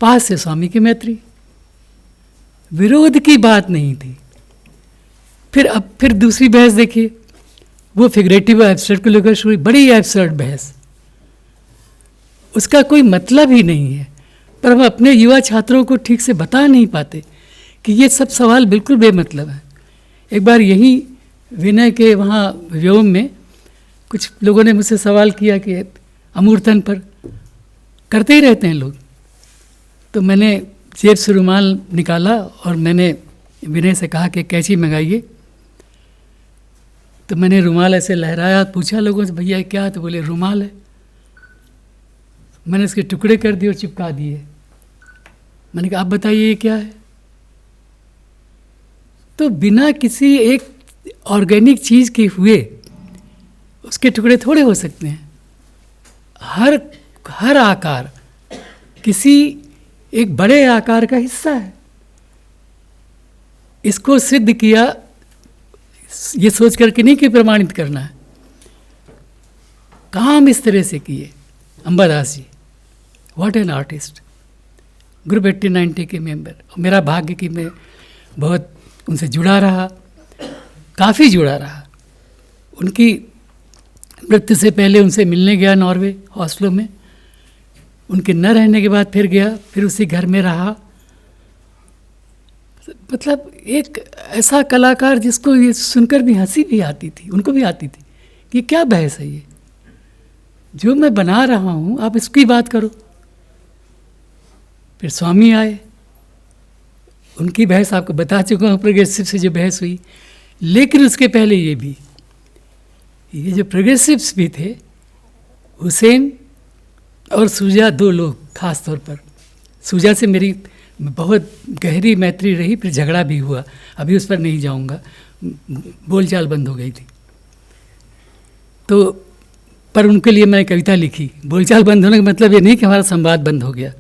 पास से स्वामी की मैत्री, विरोध की बात नहीं थी। फिर दूसरी बहस देखिए, वो फिगरेटिव एब्स्ट्रैक्ट को लेकर शुरू, बड़ी एब्सर्ड बहस, उसका कोई मतलब ही नहीं है। पर हम अपने युवा छात्रों को ठीक से बता नहीं पाते कि ये सब सवाल बिल्कुल बेमतलब है। एक बार यही विनय के वहाँ व्योम में कुछ लोगों ने मुझसे सवाल किया कि अमूर्तन पर करते ही रहते हैं लोग। तो मैंने जेब से रुमाल निकाला और मैंने विनय से कहा कि कैंची मंगाइए। तो मैंने रुमाल ऐसे लहराया, पूछा लोगों से, भैया क्या है? तो बोले रुमाल है। मैंने इसके टुकड़े कर दिए और चिपका दिए। मैंने कहा, आप बताइए ये क्या है? तो बिना किसी एक ऑर्गेनिक चीज़ के हुए उसके टुकड़े थोड़े हो सकते हैं। हर आकार किसी एक बड़े आकार का हिस्सा है। इसको सिद्ध किया, ये सोच करके नहीं कि प्रमाणित करना है, काम इस तरह से किए अंबादास जी। व्हाट एन आर्टिस्ट, ग्रुप 80-90 के मेंबर। मेरा भाग्य कि मैं बहुत उनसे जुड़ा रहा, काफ़ी जुड़ा रहा। उनकी मृत्यु से पहले उनसे मिलने गया नॉर्वे, हॉस्टलों में। उनके न रहने के बाद फिर गया, फिर उसी घर में रहा। मतलब एक ऐसा कलाकार जिसको ये सुनकर भी हंसी भी आती थी, उनको भी आती थी कि क्या बहस है ये, जो मैं बना रहा हूँ आप इसकी बात करो। फिर स्वामी आए, उनकी बहस आपको बता चुका हूँ, प्रोग्रेसिव से जो बहस हुई। लेकिन उसके पहले ये जो प्रोग्रेसिव्स भी थे, हुसैन और सूजा, दो लोग खास तौर पर। सूजा से मेरी बहुत गहरी मैत्री रही, फिर झगड़ा भी हुआ, अभी उस पर नहीं जाऊंगा, बोलचाल बंद हो गई थी। तो पर उनके लिए मैंने कविता लिखी। बोलचाल बंद होने का मतलब ये नहीं कि हमारा संवाद बंद हो गया।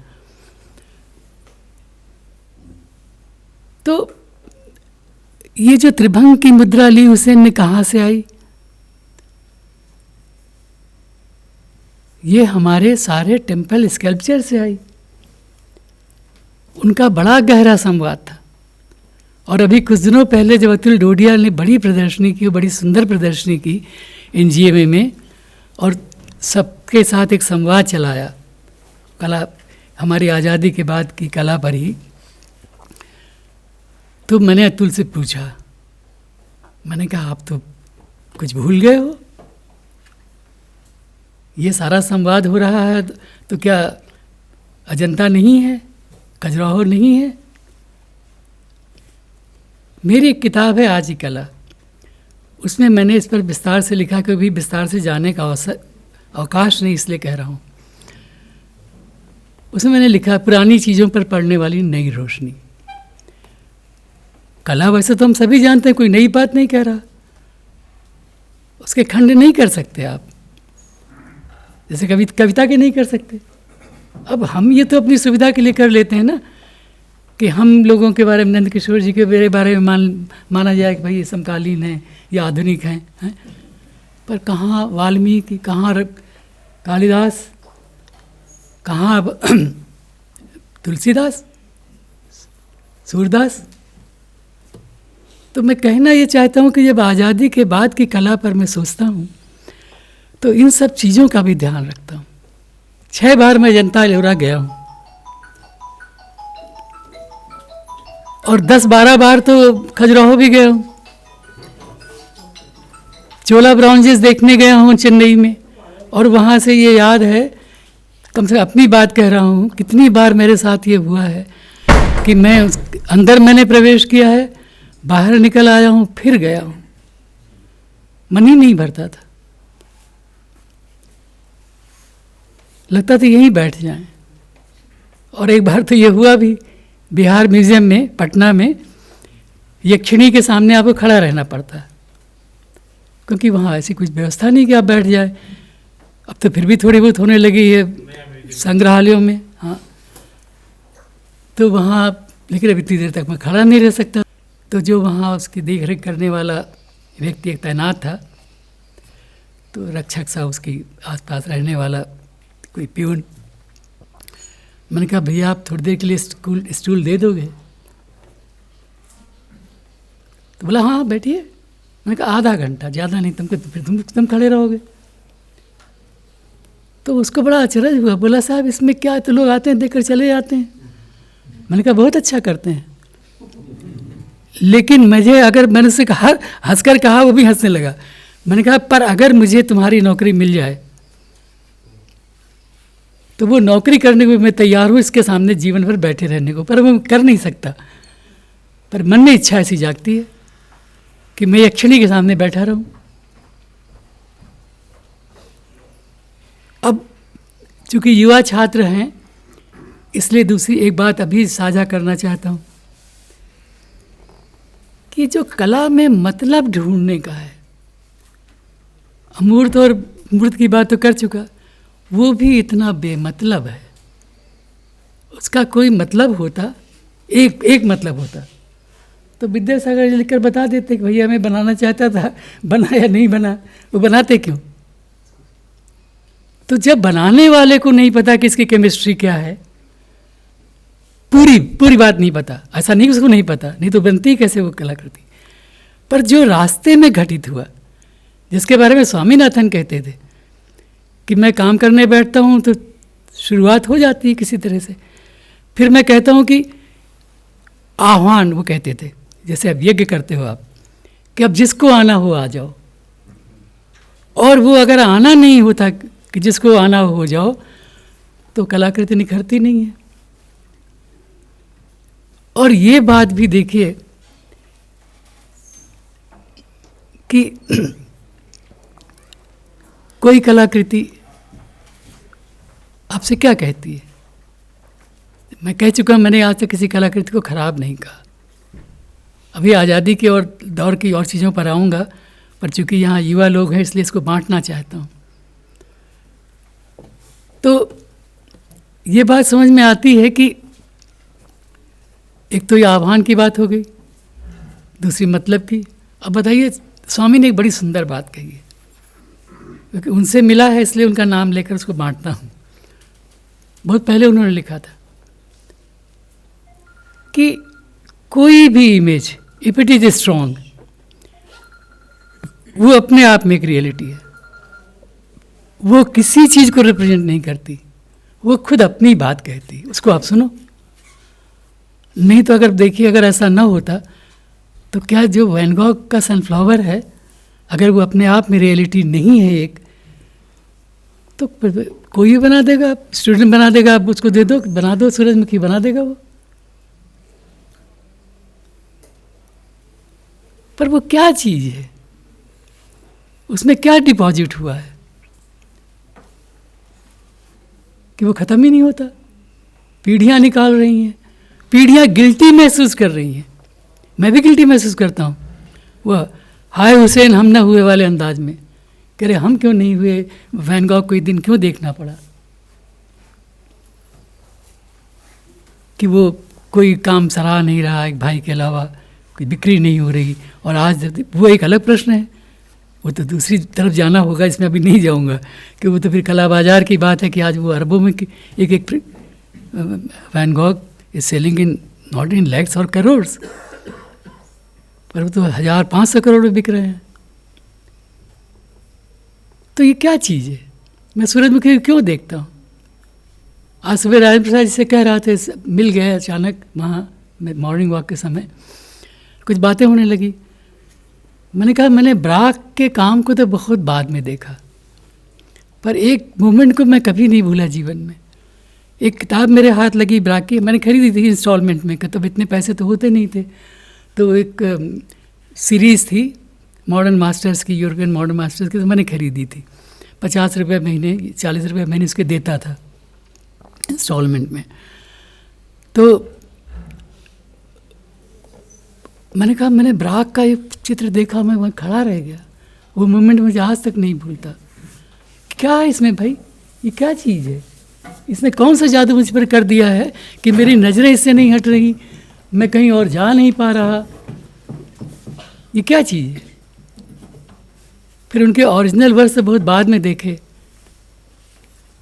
तो ये जो त्रिभंग की मुद्रा ली हुसैन ने कहाँ से आई? ये हमारे सारे टेम्पल स्कल्पचर से आई। उनका बड़ा गहरा संवाद था। और अभी कुछ दिनों पहले जब अतुल डोडिया ने बड़ी प्रदर्शनी की, बड़ी सुंदर प्रदर्शनी की NGMA में, और सबके साथ एक संवाद चलाया कला, हमारी आज़ादी के बाद की कला पर ही। तो मैंने अतुल से पूछा, मैंने कहा आप तो कुछ भूल गए हो, ये सारा संवाद हो रहा है तो क्या अजंता नहीं है, खजुराहो नहीं है? मेरी एक किताब है आज ही कला, उसमें मैंने इस पर विस्तार से लिखा, कि भी विस्तार से जाने का अवकाश नहीं, इसलिए कह रहा हूँ। उसमें मैंने लिखा, पुरानी चीज़ों पर पड़ने वाली नई रोशनी। कला वैसे तो हम सभी जानते हैं, कोई नई बात नहीं कह रहा, उसके खंड नहीं कर सकते आप, जैसे कविता के नहीं कर सकते। अब हम ये तो अपनी सुविधा के लिए कर लेते हैं ना, कि हम लोगों के बारे में, नंद किशोर जी के बारे में माना जाए कि भाई ये समकालीन हैं या आधुनिक हैं। पर कहाँ वाल्मीकि, कहाँ कालिदास, कहाँ तुलसीदास, सूरदास। तो मैं कहना ये चाहता हूँ कि जब आज़ादी के बाद की कला पर मैं सोचता हूँ तो इन सब चीज़ों का भी ध्यान रखता हूँ। 6 बार मैं अजंता एलोरा गया हूँ, और 10-12 बार तो खजुराहो भी गया हूँ। चोला ब्राउन्जेस देखने गया हूँ चेन्नई में, और वहाँ से ये याद है, कम से कम अपनी बात कह रहा हूँ, कितनी बार मेरे साथ ये हुआ है कि मैं अंदर मैंने प्रवेश किया है, बाहर निकल आया हूँ, फिर गया हूँ, मन ही नहीं भरता था, लगता था यहीं बैठ जाएं। और एक बार तो ये हुआ भी, बिहार म्यूज़ियम में पटना में, यक्षिणी के सामने आपको खड़ा रहना पड़ता है, क्योंकि वहाँ ऐसी कुछ व्यवस्था नहीं कि आप बैठ जाए। अब तो फिर भी थोड़ी बहुत होने लगी है संग्रहालयों में, हाँ। तो वहाँ, लेकिन अब इतनी देर तक मैं खड़ा नहीं रह सकता। तो जो वहाँ उसकी देख रेख करने वाला व्यक्ति एक तैनात था, तो रक्षक सा उसकी आसपास रहने वाला कोई प्यून, मैंने कहा भैया आप थोड़ी देर के लिए स्टूल दे दोगे? तो बोला हाँ बैठिए। मैंने कहा आधा घंटा, ज़्यादा नहीं, तुमको फिर तुम खड़े रहोगे। तो उसको बड़ा अचरज हुआ, बोला साहब इसमें क्या है, तो लोग आते हैं देखकर चले जाते हैं। मैंने कहा बहुत अच्छा करते हैं, लेकिन मुझे अगर, मैंने उससे कहा, हंसकर कहा, वो भी हंसने लगा। मैंने कहा पर अगर मुझे तुम्हारी नौकरी मिल जाए तो वो नौकरी करने को मैं तैयार हूँ, इसके सामने जीवन भर बैठे रहने को, पर वो कर नहीं सकता। पर मन में इच्छा ऐसी जागती है कि मैं यक्षिणी के सामने बैठा रहूँ। अब चूँकि युवा छात्र हैं, इसलिए दूसरी एक बात अभी साझा करना चाहता हूँ कि जो कला में मतलब ढूंढने का है, अमूर्त और मूर्त की बात तो कर चुका, वो भी इतना बेमतलब है। उसका कोई मतलब होता, एक मतलब होता तो विद्यासागर जी लिखकर बता देते कि भैया मैं बनाना चाहता था, बना या नहीं बना। वो बनाते क्यों? तो जब बनाने वाले को नहीं पता कि इसकी केमिस्ट्री क्या है, पूरी बात नहीं पता, ऐसा नहीं उसको नहीं पता, नहीं तो बनती कैसे वो कलाकृति। पर जो रास्ते में घटित हुआ, जिसके बारे में स्वामीनाथन कहते थे कि मैं काम करने बैठता हूँ तो शुरुआत हो जाती है किसी तरह से, फिर मैं कहता हूँ कि आह्वान, वो कहते थे जैसे अब यज्ञ करते हो आप कि अब जिसको आना हो आ जाओ, और वो अगर आना नहीं होता कि जिसको आना हो जाओ तो कलाकृति निखरती नहीं है। और ये बात भी देखिए कि कोई कलाकृति आपसे क्या कहती है। मैं कह चुका हूँ, मैंने आज तक किसी कलाकृति को खराब नहीं कहा। अभी आज़ादी की और दौर की और चीज़ों पर आऊँगा, पर चूंकि यहाँ युवा लोग हैं इसलिए इसको बांटना चाहता हूँ। तो ये बात समझ में आती है कि एक तो ये आह्वान की बात हो गई, दूसरी मतलब की। अब बताइए, स्वामी ने एक बड़ी सुंदर बात कही है, क्योंकि उनसे मिला है इसलिए उनका नाम लेकर उसको बांटता हूँ। बहुत पहले उन्होंने लिखा था कि कोई भी image if it is strong, वो अपने आप में एक रियलिटी है, वो किसी चीज़ को रिप्रेजेंट नहीं करती, वो खुद अपनी बात कहती है, उसको आप सुनो। नहीं तो अगर देखिए, अगर ऐसा ना होता तो क्या जो वैन गॉग का सनफ्लावर है, अगर वो अपने आप में रियलिटी नहीं है एक, तो कोई भी बना देगा, स्टूडेंट बना देगा, आप उसको दे दो, बना दो, सूरजमुखी बना देगा वो। पर वो क्या चीज़ है, उसमें क्या डिपॉजिट हुआ है कि वो ख़त्म ही नहीं होता। पीढ़ियाँ निकाल रही हैं, पीढ़ियाँ गिल्टी महसूस कर रही हैं, मैं भी गिल्टी महसूस करता हूँ। वह हाय हुसैन हम ना हुए वाले अंदाज में कह रहे हम क्यों नहीं हुए, वैन गॉग को एक दिन क्यों देखना पड़ा कि वो कोई काम सराह नहीं रहा, एक भाई के अलावा कोई बिक्री नहीं हो रही। और आज वो एक अलग प्रश्न है, वो तो दूसरी तरफ जाना होगा, इसमें अभी नहीं जाऊंगा कि वो तो फिर कला बाजार की बात है कि आज वो अरबों में एक Van Gogh is selling in not in lakhs और करोड्स, पर वो तो 1500 करोड़ में बिक रहे हैं। तो ये क्या चीज़ है? मैं सूरजमुखी क्यों देखता हूँ? आज सुबह राजेंद्र प्रसाद जी से कह रहा था, मिल गए अचानक वहाँ मॉर्निंग वॉक के समय, कुछ बातें होने लगी। मैंने कहा मैंने ब्राक के काम को तो बहुत बाद में देखा, पर एक मोमेंट को मैं कभी नहीं भूला जीवन में। एक किताब मेरे हाथ लगी ब्राक की, मैंने खरीदी थी इंस्टॉलमेंट में, तब इतने पैसे तो होते नहीं थे। तो एक सीरीज़ थी मॉडर्न मास्टर्स की, यूरोपियन मॉडर्न मास्टर्स की, तो मैंने खरीदी थी। 50 रुपये महीने, 40 रुपये महीने उसके देता था इंस्टॉलमेंट में। तो मैंने कहा मैंने ब्राक का एक चित्र देखा, मैं वहाँ खड़ा रह गया। वो मोमेंट मुझे आज तक नहीं भूलता। क्या है इसमें भाई, ये क्या चीज़ है? इसने कौन सा जादू मुझ पर कर दिया है कि मेरी नज़रें इससे नहीं हट रही, मैं कहीं और जा नहीं पा रहा? ये क्या चीज़ है? फिर उनके ओरिजिनल वर्क से बहुत बाद में देखे,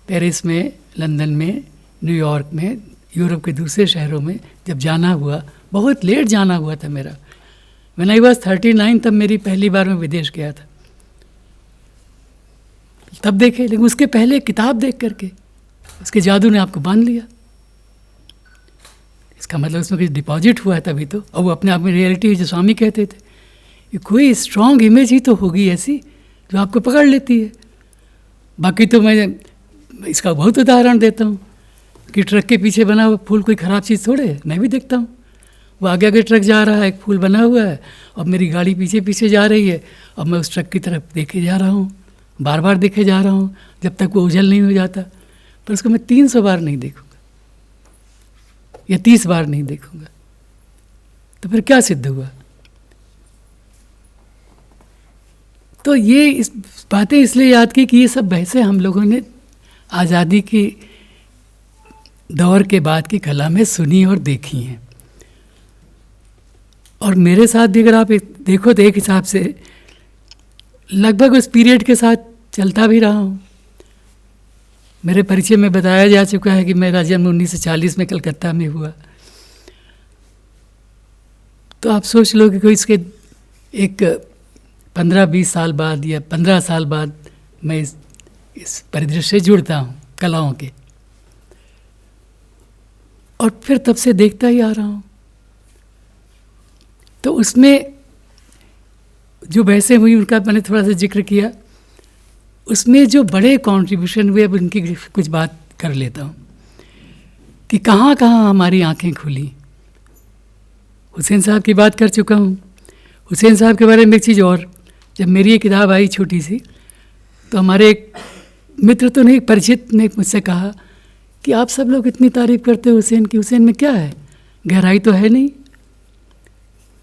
पेरिस में, लंदन में, न्यूयॉर्क में, यूरोप के दूसरे शहरों में जब जाना हुआ, बहुत लेट जाना हुआ था मेरा। व्हेन आई वाज 39 तब मेरी पहली बार मैं विदेश गया था, तब देखे। लेकिन उसके पहले किताब देख करके उसके जादू ने आपको बांध लिया। इसका मतलब उसमें कुछ डिपॉजिट हुआ है तभी तो, और वो अपने आप में रियलिटी, जो स्वामी कहते थे, ये कोई स्ट्रॉन्ग इमेज ही तो होगी ऐसी जो आपको पकड़ लेती है। बाकी तो मैं इसका बहुत उदाहरण देता हूँ कि ट्रक के पीछे बना हुआ फूल कोई ख़राब चीज़ थोड़े है, मैं भी देखता हूँ। वो आगे आगे ट्रक जा रहा है, एक फूल बना हुआ है, और मेरी गाड़ी पीछे पीछे जा रही है, और मैं उस ट्रक की तरफ देखे जा रहा हूँ, बार बार देखे जा रहा हूँ जब तक वो उजल नहीं हो जाता। पर उसको मैं 300 बार नहीं देखूँगा या 30 बार नहीं देखूँगा, तो फिर क्या सिद्ध हुआ? तो ये इस बातें इसलिए याद की कि ये सब बहसें हम लोगों ने आज़ादी की दौर के बाद की कला में सुनी और देखी हैं। और मेरे साथ भी अगर आप देखो तो एक हिसाब से लगभग उस पीरियड के साथ चलता भी रहा हूँ। मेरे परिचय में बताया जा चुका है कि मेरा जन्म 1940 में कलकत्ता में हुआ। तो आप सोच लो कि कोई इसके एक 15-20 साल बाद या 15 साल बाद मैं इस परिदृश्य से जुड़ता हूँ कलाओं के, और फिर तब से देखता ही आ रहा हूँ। तो उसमें जो बहसें हुई उनका मैंने थोड़ा सा जिक्र किया, उसमें जो बड़े कंट्रीब्यूशन हुए अब उनकी कुछ बात कर लेता हूँ कि कहाँ कहाँ हमारी आंखें खुली। हुसैन साहब की बात कर चुका हूँ। हुसैन साहब के बारे में एक चीज़ और, जब मेरी ये किताब आई छोटी सी, तो हमारे एक मित्र तो नहीं, परिचित ने मुझसे कहा कि आप सब लोग इतनी तारीफ़ करते हो हुसैन की, हुसैन में क्या है, गहराई तो है नहीं।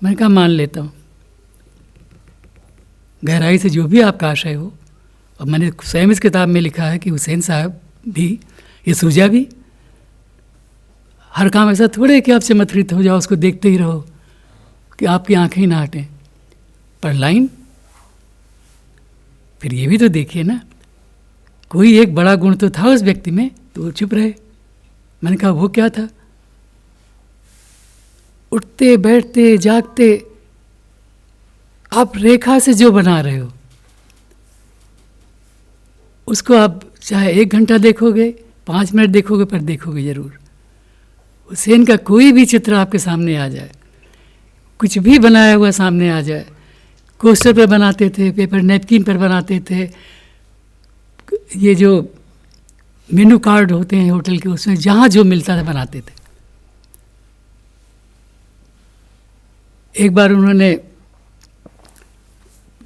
मैंने कहा मान लेता हूँ, गहराई से जो भी आपका आशय हो। और मैंने स्वयं इस किताब में लिखा है कि हुसैन साहब भी, ये सूजा भी, हर काम ऐसा थोड़े है कि आप चमत्कृत हो जाओ, उसको देखते ही रहो कि आपकी आंखें ही ना हटें। पर लाइन फिर ये भी तो देखिए ना, कोई एक बड़ा गुण तो था उस व्यक्ति में, तो वो चुप रहे। मैंने कहा वो क्या था? उठते बैठते जागते आप रेखा से जो बना रहे हो उसको आप चाहे 1 घंटा देखोगे, 5 मिनट देखोगे, पर देखोगे ज़रूर। हुसैन का कोई भी चित्र आपके सामने आ जाए, कुछ भी बनाया हुआ सामने आ जाए, कोस्टर पर बनाते थे, पेपर नैपकिन पर बनाते थे, ये जो मेनू कार्ड होते हैं होटल के, उसमें जहाँ जो मिलता था बनाते थे। एक बार उन्होंने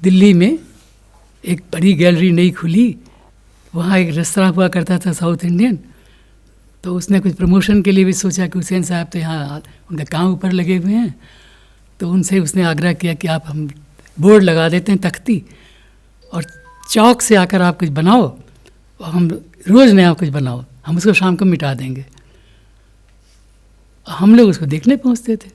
दिल्ली में एक बड़ी गैलरी नई खुली, वहाँ एक रेस्तरां हुआ करता था साउथ इंडियन, तो उसने कुछ प्रमोशन के लिए भी सोचा कि हुसैन साहब तो यहाँ उनका काम ऊपर लगे हुए हैं, तो उनसे उसने आग्रह किया कि आप हम बोर्ड लगा देते हैं तख्ती, और चौक से आकर आप कुछ बनाओ और हम रोज़ नया कुछ बनाओ, हम उसको शाम को मिटा देंगे। हम लोग उसको देखने पहुँचते थे।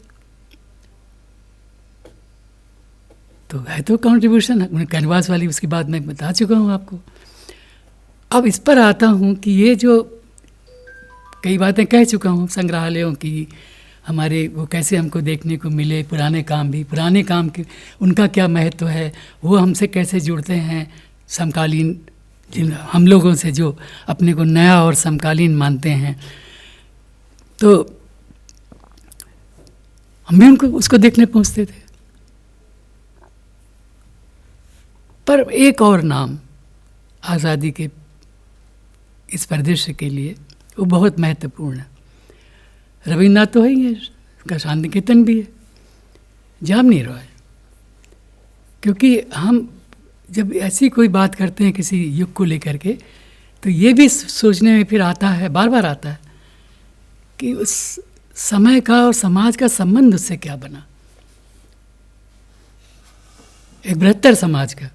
तो है तो कंट्रीब्यूशन। उन्हें कैनवास वाली उसकी बात मैं बता चुका हूँ आपको। अब इस पर आता हूँ कि ये जो कई बातें कह चुका हूँ संग्रहालयों की, हमारे वो कैसे हमको देखने को मिले, पुराने काम भी, पुराने काम के उनका क्या महत्व है, वो हमसे कैसे जुड़ते हैं समकालीन जिन हम लोगों से जो अपने को नया और समकालीन मानते हैं। तो हम भी उनको उसको देखने पहुँचते थे। पर एक और नाम आज़ादी के इस परिदृश्य के लिए वो बहुत महत्वपूर्ण है। रविन्द्रनाथ तो है ही है, उसका शांति निकेतन भी है, जामनी रॉय। क्योंकि हम जब ऐसी कोई बात करते हैं किसी युग को लेकर के, तो ये भी सोचने में फिर आता है, बार बार आता है कि उस समय का और समाज का संबंध उससे क्या बना, एक बृहत्तर समाज का।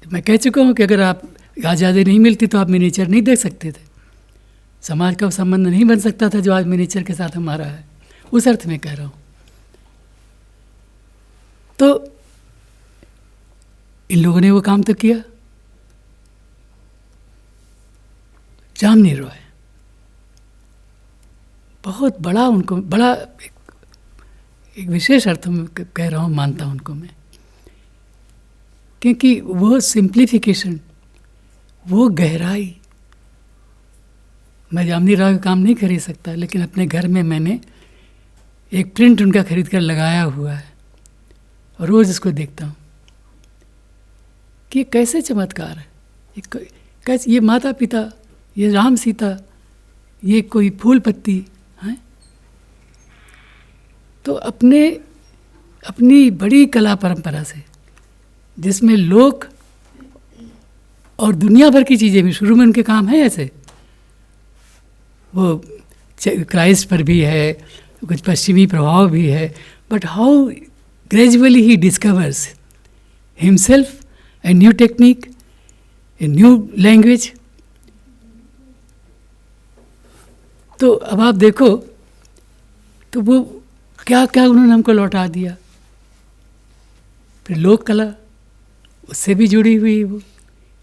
मैं कह चुका हूँ कि अगर आप आज़ादी नहीं मिलती तो आप मिनीचर नहीं देख सकते थे, समाज का संबंध नहीं बन सकता था जो आज मिनीचर के साथ हमारा है, उस अर्थ में कह रहा हूँ। तो इन लोगों ने वो काम तो किया। जामनी रॉय बहुत बड़ा, उनको बड़ा एक विशेष अर्थ में कह रहा हूँ, मानता हूँ उनको मैं, क्योंकि वो सिंप्लीफिकेशन, वो गहराई, मैं जामनी रॉय का काम नहीं खरीद सकता, लेकिन अपने घर में मैंने एक प्रिंट उनका खरीद कर लगाया हुआ है और रोज़ इसको देखता हूँ कि कैसे चमत्कार है, कैसे ये माता पिता, ये राम सीता, ये कोई फूल पत्ती हैं। तो अपनी बड़ी कला परंपरा से, जिसमें लोक और दुनिया भर की चीज़ें भी, शुरू में उनके काम है ऐसे, वो क्राइस्ट पर भी है, कुछ पश्चिमी प्रभाव भी है, but how gradually he discovers himself, a new technique, a new language. तो अब आप देखो तो वो क्या क्या उन्होंने हमको लौटा दिया। फिर लोक कला उससे भी जुड़ी हुई वो,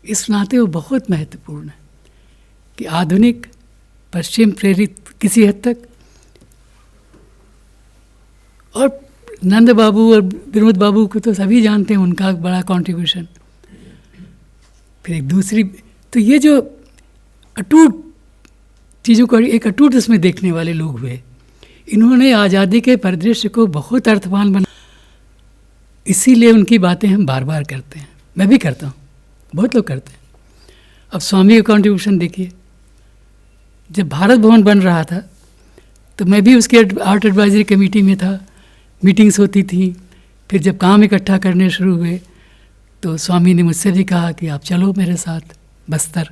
इस नाते वो बहुत महत्वपूर्ण है कि आधुनिक पश्चिम प्रेरित किसी हद तक, और नंद बाबू और विनोद बाबू को तो सभी जानते हैं, उनका बड़ा कंट्रीब्यूशन। फिर एक दूसरी, तो ये जो अटूट चीज़ों को एक अटूट इसमें देखने वाले लोग हुए, इन्होंने आज़ादी के परिदृश्य को बहुत अर्थवान बना। इसीलिए उनकी बातें हम बार बार करते हैं, मैं भी करता हूँ, बहुत लोग करते हैं। अब स्वामी का कंट्रीब्यूशन देखिए, जब भारत भवन बन रहा था तो मैं भी उसके आर्ट एडवाइजरी कमेटी में था, मीटिंग्स होती थी। फिर जब काम इकट्ठा करने शुरू हुए तो स्वामी ने मुझसे भी कहा कि आप चलो मेरे साथ बस्तर।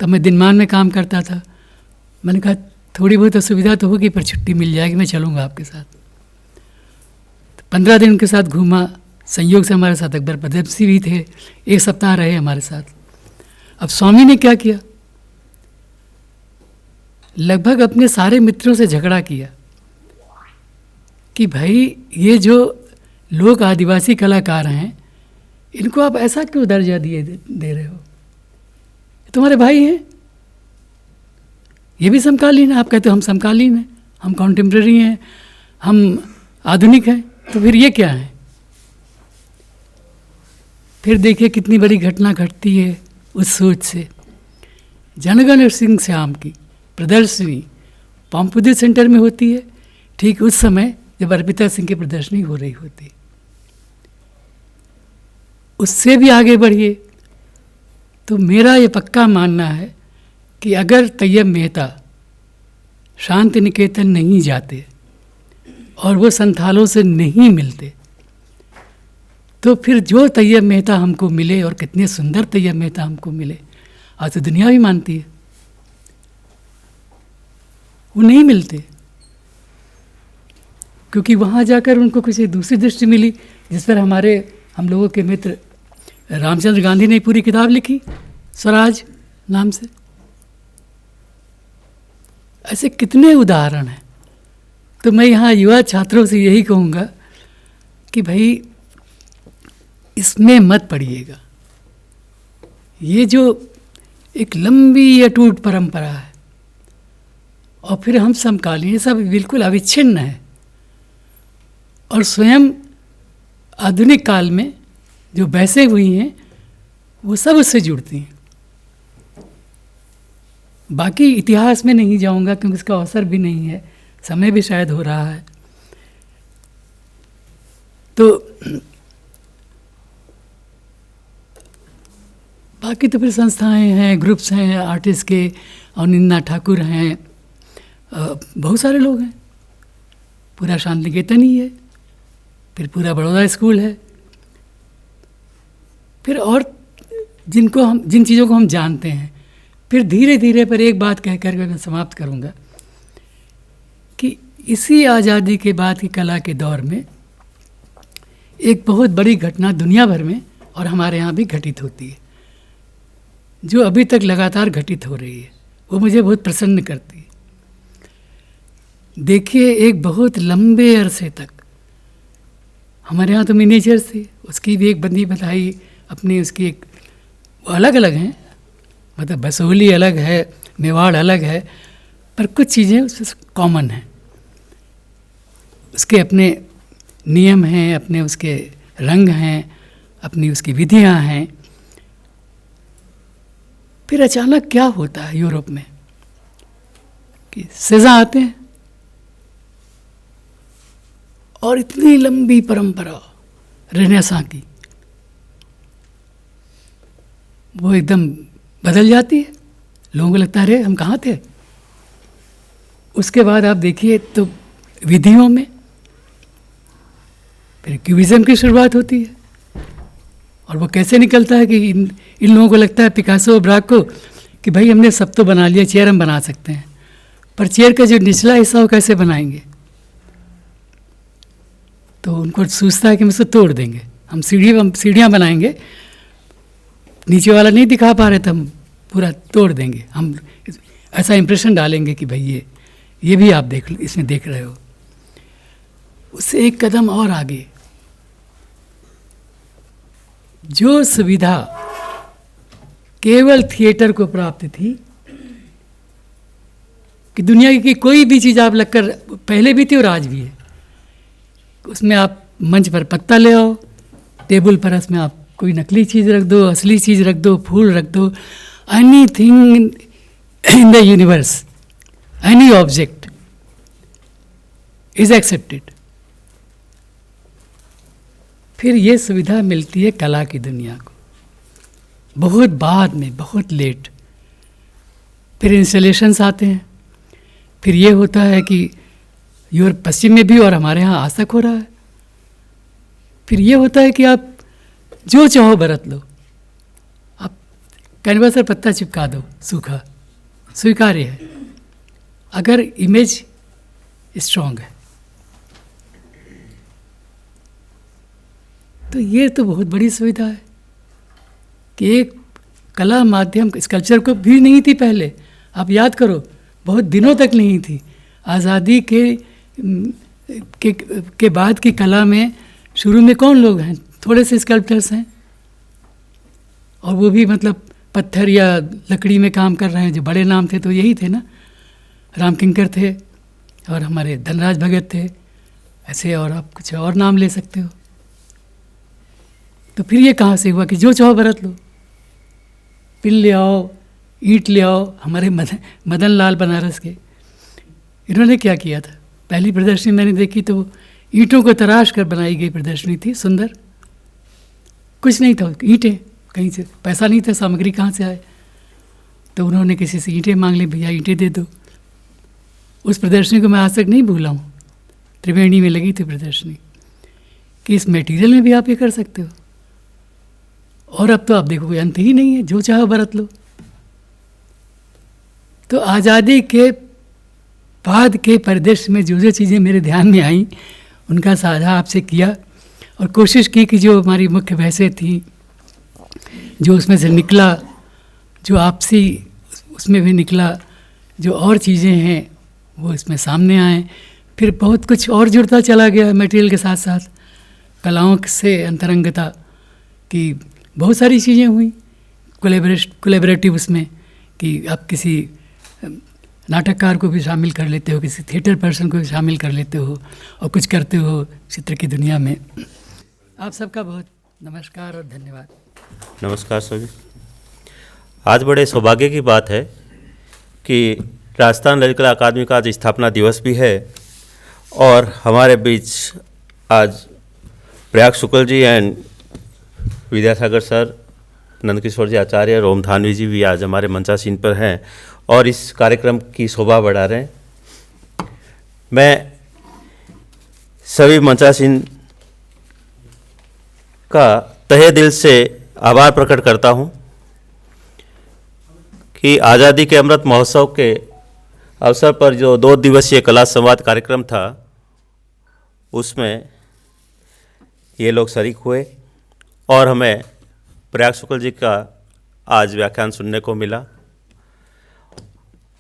तब मैं दिनमान में काम करता था, मैंने कहा थोड़ी बहुत असुविधा तो होगी पर छुट्टी मिल जाएगी, मैं चलूँगा आपके साथ। तो 15 दिन उनके साथ घूमा, संयोग से हमारे साथ अकबर पदमसी भी थे, 1 सप्ताह रहे हमारे साथ। अब स्वामी ने क्या किया, लगभग अपने सारे मित्रों से झगड़ा किया कि भाई ये जो लोग आदिवासी कलाकार हैं इनको आप ऐसा क्यों दर्जा दे रहे हो, तुम्हारे भाई हैं, ये भी समकालीन है। आप कहते हो हम समकालीन हैं, हम कॉन्टेम्प्रेरी हैं, हम आधुनिक हैं, तो फिर ये क्या है। फिर देखिए कितनी बड़ी घटना घटती है उस सोच से। जनगण सिंह श्याम की प्रदर्शनी पॉम्पुदी सेंटर में होती है, ठीक उस समय जब अर्पिता सिंह की प्रदर्शनी हो रही होती। उससे भी आगे बढ़िए तो मेरा ये पक्का मानना है कि अगर तैयब मेहता शांति निकेतन नहीं जाते और वो संथालों से नहीं मिलते तो फिर जो तैयब मेहता हमको मिले, और कितने सुंदर तैयब मेहता हमको मिले, आज तो दुनिया भी मानती है, वो नहीं मिलते। क्योंकि वहाँ जाकर उनको किसी दूसरी दृष्टि मिली, जिस पर हम लोगों के मित्र रामचंद्र गांधी ने पूरी किताब लिखी, स्वराज नाम से। ऐसे कितने उदाहरण हैं। तो मैं यहाँ युवा छात्रों से यही कहूँगा कि भाई इसमें मत पड़िएगा। ये जो एक लंबी अटूट परंपरा है और फिर हम समकालीन, ये सब बिल्कुल अविच्छिन्न है। और स्वयं आधुनिक काल में जो बहसें हुई हैं वो सब उससे जुड़ती हैं। बाकी इतिहास में नहीं जाऊंगा क्योंकि इसका अवसर भी नहीं है, समय भी शायद हो रहा है। तो बाकी तो फिर संस्थाएं हैं, ग्रुप्स हैं आर्टिस्ट के, और निन्ना ठाकुर हैं, बहुत सारे लोग हैं। पूरा शांति निकेतन ही है, फिर पूरा बड़ौदा स्कूल है, फिर और जिन चीज़ों को हम जानते हैं। फिर धीरे धीरे पर एक बात कह कर मैं समाप्त करूँगा कि इसी आज़ादी के बाद की कला के दौर में एक बहुत बड़ी घटना दुनिया भर में और हमारे यहाँ भी घटित होती है, जो अभी तक लगातार घटित हो रही है। वो मुझे बहुत प्रसन्न करती है। देखिए, एक बहुत लंबे अरसे तक हमारे यहाँ तो मिनीचर्स थी, उसकी भी एक बंदी बताई अपनी, उसकी एक अलग अलग हैं, मतलब बसोहली अलग है, मेवाड़ अलग है, पर कुछ चीज़ें उससे कॉमन हैं। उसके अपने नियम हैं, अपने उसके रंग हैं, अपनी उसकी विधियाँ हैं। फिर अचानक क्या होता है यूरोप में कि सेज़ा आते हैं और इतनी लंबी परंपरा रेनेसां की वो एकदम बदल जाती है। लोगों को लगता है अरे हम कहाँ थे। उसके बाद आप देखिए तो विधियों में फिर क्यूबिज्म की शुरुआत होती है, और वो कैसे निकलता है कि इन लोगों को लगता है, पिकासो और ब्राक को, कि भाई हमने सब तो बना लिया, चेयर हम बना सकते हैं, पर चेयर का जो निचला हिस्सा वो कैसे बनाएंगे। तो उनको सूझता है कि हम इसको तोड़ देंगे, हम सीढ़ियाँ बनाएंगे, नीचे वाला नहीं दिखा पा रहे तो हम पूरा तोड़ देंगे, हम ऐसा इंप्रेशन डालेंगे कि भाई ये भी आप इसमें देख रहे हो। उससे एक कदम और आगे, जो सुविधा केवल थिएटर को प्राप्त थी कि दुनिया की कोई भी चीज़ आप लगकर, पहले भी थी और आज भी है, उसमें आप मंच पर पत्ता ले आओ, टेबल पर उसमें आप कोई नकली चीज़ रख दो, असली चीज़ रख दो, फूल रख दो, anything in the universe, any object is accepted. फिर ये सुविधा मिलती है कला की दुनिया को बहुत बाद में, बहुत लेट। फिर इंस्टॉलेशंस आते हैं, फिर ये होता है कि यूरोप पश्चिम में भी और हमारे यहाँ आज तक हो रहा है। फिर ये होता है कि आप जो चाहो बरत लो, आप कैनवास पर पत्ता चिपका दो सूखा, स्वीकार्य है अगर इमेज स्ट्रांग है। तो ये तो बहुत बड़ी सुविधा है कि एक कला माध्यम, स्कल्पचर को भी नहीं थी पहले, आप याद करो बहुत दिनों तक नहीं थी। आज़ादी के बाद की कला में शुरू में कौन लोग हैं, थोड़े से स्कल्पचर्स हैं, और वो भी मतलब पत्थर या लकड़ी में काम कर रहे हैं। जो बड़े नाम थे तो यही थे ना, राम किंकर थे और हमारे धनराज भगत थे, ऐसे, और आप कुछ और नाम ले सकते हो। तो फिर ये कहाँ से हुआ कि जो चाहो बरत लो, पिन ले आओ, ईंट ले आओ। हमारे मदन लाल बनारस के, इन्होंने क्या किया था, पहली प्रदर्शनी मैंने देखी तो ईंटों को तराश कर बनाई गई प्रदर्शनी थी, सुंदर, कुछ नहीं था, ईंटें, कहीं से पैसा नहीं था, सामग्री कहाँ से आए, तो उन्होंने किसी से ईंटें मांग ली, भैया ईंटें दे दो। उस प्रदर्शनी को मैं आज तक नहीं भूला हूँ, त्रिवेणी में लगी थी प्रदर्शनी, कि इस मटेरियल में भी आप ये कर सकते हो। और अब तो आप देखो कोई अंत ही नहीं है, जो चाहो बरत लो। तो आज़ादी के बाद के परिदृश्य में जो जो चीज़ें मेरे ध्यान में आईं उनका साझा आपसे किया, और कोशिश की कि जो हमारी मुख्य बहसें थी, जो उसमें से निकला, जो आपसी उसमें भी निकला, जो और चीज़ें हैं वो इसमें सामने आए। फिर बहुत कुछ और जुड़ता चला गया मटेरियल के साथ साथ, कलाओं से अंतरंगता की बहुत सारी चीज़ें हुई, कोलैबोरेटिव उसमें, कि आप किसी नाटककार को भी शामिल कर लेते हो, किसी थिएटर पर्सन को भी शामिल कर लेते हो और कुछ करते हो चित्र की दुनिया में। आप सबका बहुत नमस्कार और धन्यवाद। नमस्कार सभी। आज बड़े सौभाग्य की बात है कि राजस्थान ललित कला अकादमी का आज स्थापना दिवस भी है, और हमारे बीच आज प्रयाग शुक्ल जी एंड विद्यासागर सर, नंदकिशोर जी आचार्य, रोम धानवी जी भी आज हमारे मंचासीन पर हैं और इस कार्यक्रम की शोभा बढ़ा रहे हैं। मैं सभी मंचासीन का तहे दिल से आभार प्रकट करता हूं कि आज़ादी के अमृत महोत्सव के अवसर पर जो 2 दिवसीय कला संवाद कार्यक्रम था उसमें ये लोग शरीक हुए और हमें प्रयाग शुक्ल जी का आज व्याख्यान सुनने को मिला।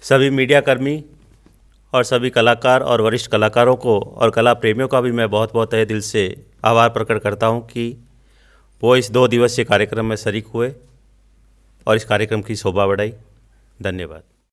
सभी मीडियाकर्मी और सभी कलाकार और वरिष्ठ कलाकारों को और कला प्रेमियों का भी मैं बहुत बहुत तहे दिल से आभार प्रकट करता हूं कि वो इस 2 दिवसीय कार्यक्रम में शरीक हुए और इस कार्यक्रम की शोभा बढ़ाई। धन्यवाद।